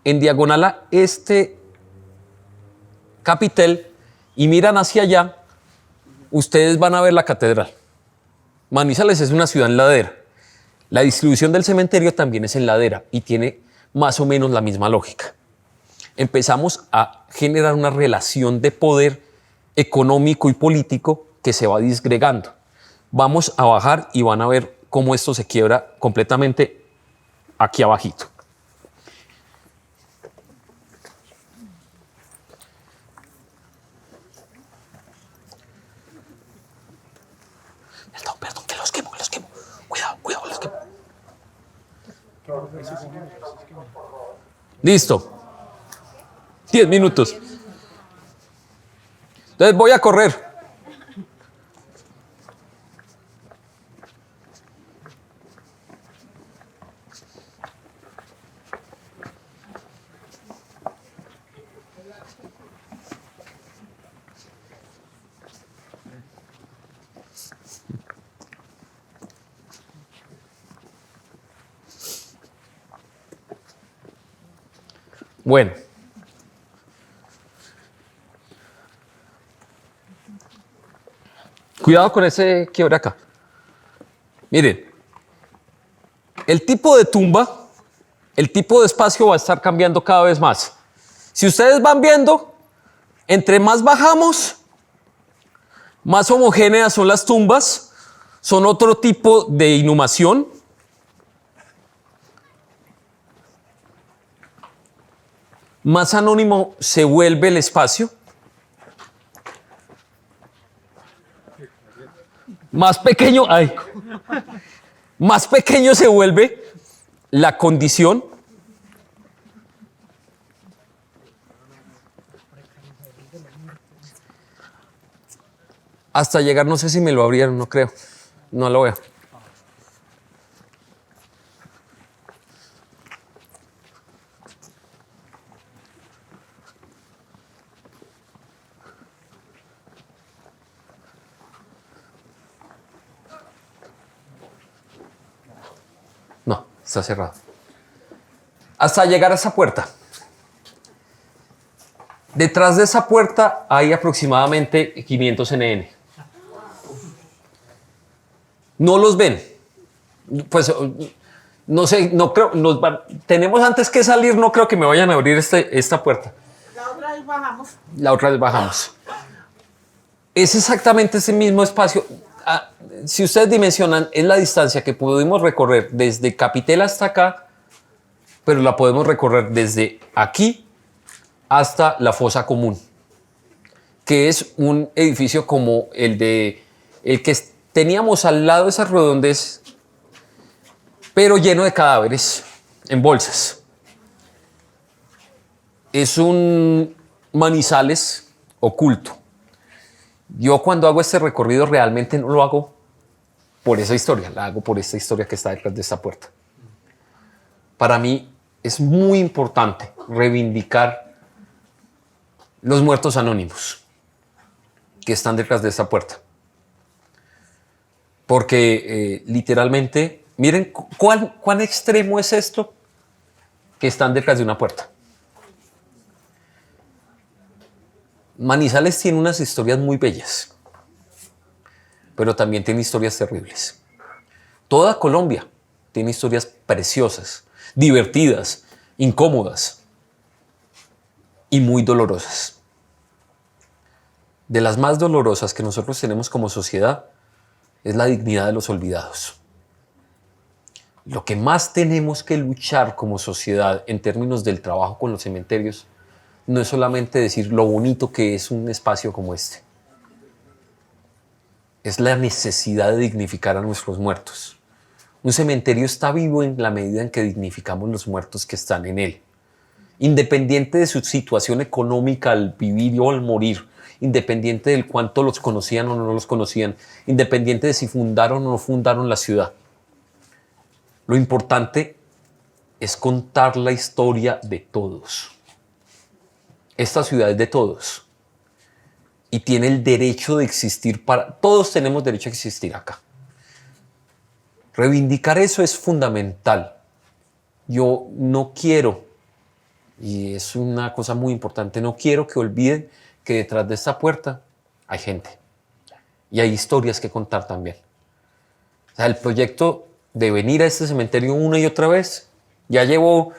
en diagonal a este capitel y miran hacia allá, ustedes van a ver la catedral. Manizales es una ciudad en ladera. La distribución del cementerio también es en ladera y tiene más o menos la misma lógica. Empezamos a generar una relación de poder económico y político que se va disgregando. Vamos a bajar y van a ver cómo esto se quiebra completamente aquí abajito. Perdón, que los quemo. Cuidado, los quemo. Listo. 10 minutos. Entonces voy a correr. Bueno. Cuidado con ese quiebre acá. Miren, el tipo de tumba, el tipo de espacio va a estar cambiando cada vez más. Si ustedes van viendo, entre más bajamos, más homogéneas son las tumbas, son otro tipo de inhumación. Más anónimo se vuelve el espacio. Más pequeño se vuelve la condición. Hasta llegar, no sé si me lo abrieron, no creo. No lo veo. No, está cerrado. Hasta llegar a esa puerta. Detrás de esa puerta hay aproximadamente 500 NN. No los ven. Pues no sé, no creo. Tenemos antes que salir, no creo que me vayan a abrir esta puerta. La otra vez bajamos. La otra vez bajamos. Es exactamente ese mismo espacio. Si ustedes dimensionan, es la distancia que pudimos recorrer desde Capitel hasta acá, pero la podemos recorrer desde aquí hasta la fosa común, que es un edificio como el que teníamos al lado de esas redondez, pero lleno de cadáveres en bolsas. Es un Manizales oculto. Yo cuando hago este recorrido realmente no lo hago por esa historia, la hago por esta historia que está detrás de esta puerta. Para mí es muy importante reivindicar los muertos anónimos que están detrás de esta puerta. Porque literalmente, miren cuán extremo es esto, que están detrás de una puerta. Manizales tiene unas historias muy bellas, pero también tiene historias terribles. Toda Colombia tiene historias preciosas, divertidas, incómodas y muy dolorosas. De las más dolorosas que nosotros tenemos como sociedad es la dignidad de los olvidados. Lo que más tenemos que luchar como sociedad en términos del trabajo con los cementerios no es solamente decir lo bonito que es un espacio como este. Es la necesidad de dignificar a nuestros muertos. Un cementerio está vivo en la medida en que dignificamos los muertos que están en él. Independiente de su situación económica al vivir o al morir, independiente del cuánto los conocían o no los conocían, independiente de si fundaron o no fundaron la ciudad. Lo importante es contar la historia de todos. Esta ciudad es de todos. y tiene el derecho de existir todos tenemos derecho a existir acá. Reivindicar eso es fundamental. Yo no quiero, y es una cosa muy importante, no quiero que olviden que detrás de esta puerta hay gente y hay historias que contar también. O sea, el proyecto de venir a este cementerio una y otra vez, ya llevo,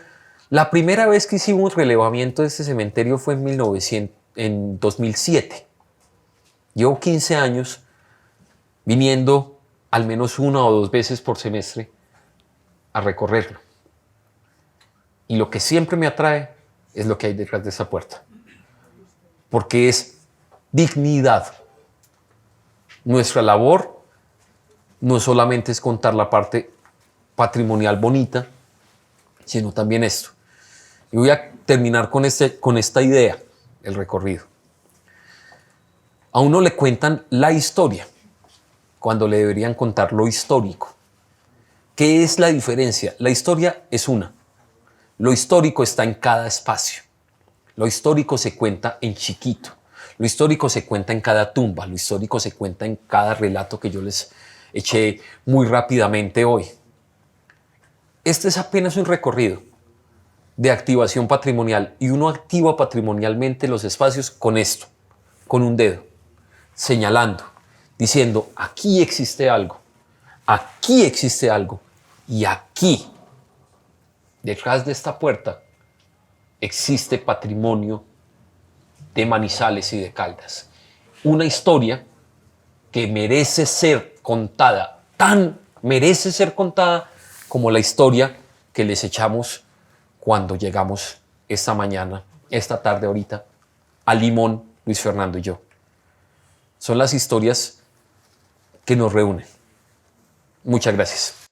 la primera vez que hicimos relevamiento de este cementerio fue en 2007. Llevo 15 años viniendo al menos 1 o 2 veces por semestre a recorrerlo. Y lo que siempre me atrae es lo que hay detrás de esa puerta. Porque es dignidad. Nuestra labor no solamente es contar la parte patrimonial bonita, sino también esto. Y voy a terminar con esta idea, el recorrido. A uno le cuentan la historia cuando le deberían contar lo histórico. ¿Qué es la diferencia? La historia es una. Lo histórico está en cada espacio. Lo histórico se cuenta en chiquito. Lo histórico se cuenta en cada tumba. Lo histórico se cuenta en cada relato que yo les eché muy rápidamente hoy. Este es apenas un recorrido de activación patrimonial y uno activa patrimonialmente los espacios con esto, con un dedo, señalando, diciendo aquí existe algo y aquí, detrás de esta puerta, existe patrimonio de Manizales y de Caldas. Una historia que merece ser contada, merece ser contada como la historia que les echamos cuando llegamos esta mañana, esta tarde ahorita, a Limón, Luis Fernando y yo. Son las historias que nos reúnen. Muchas gracias.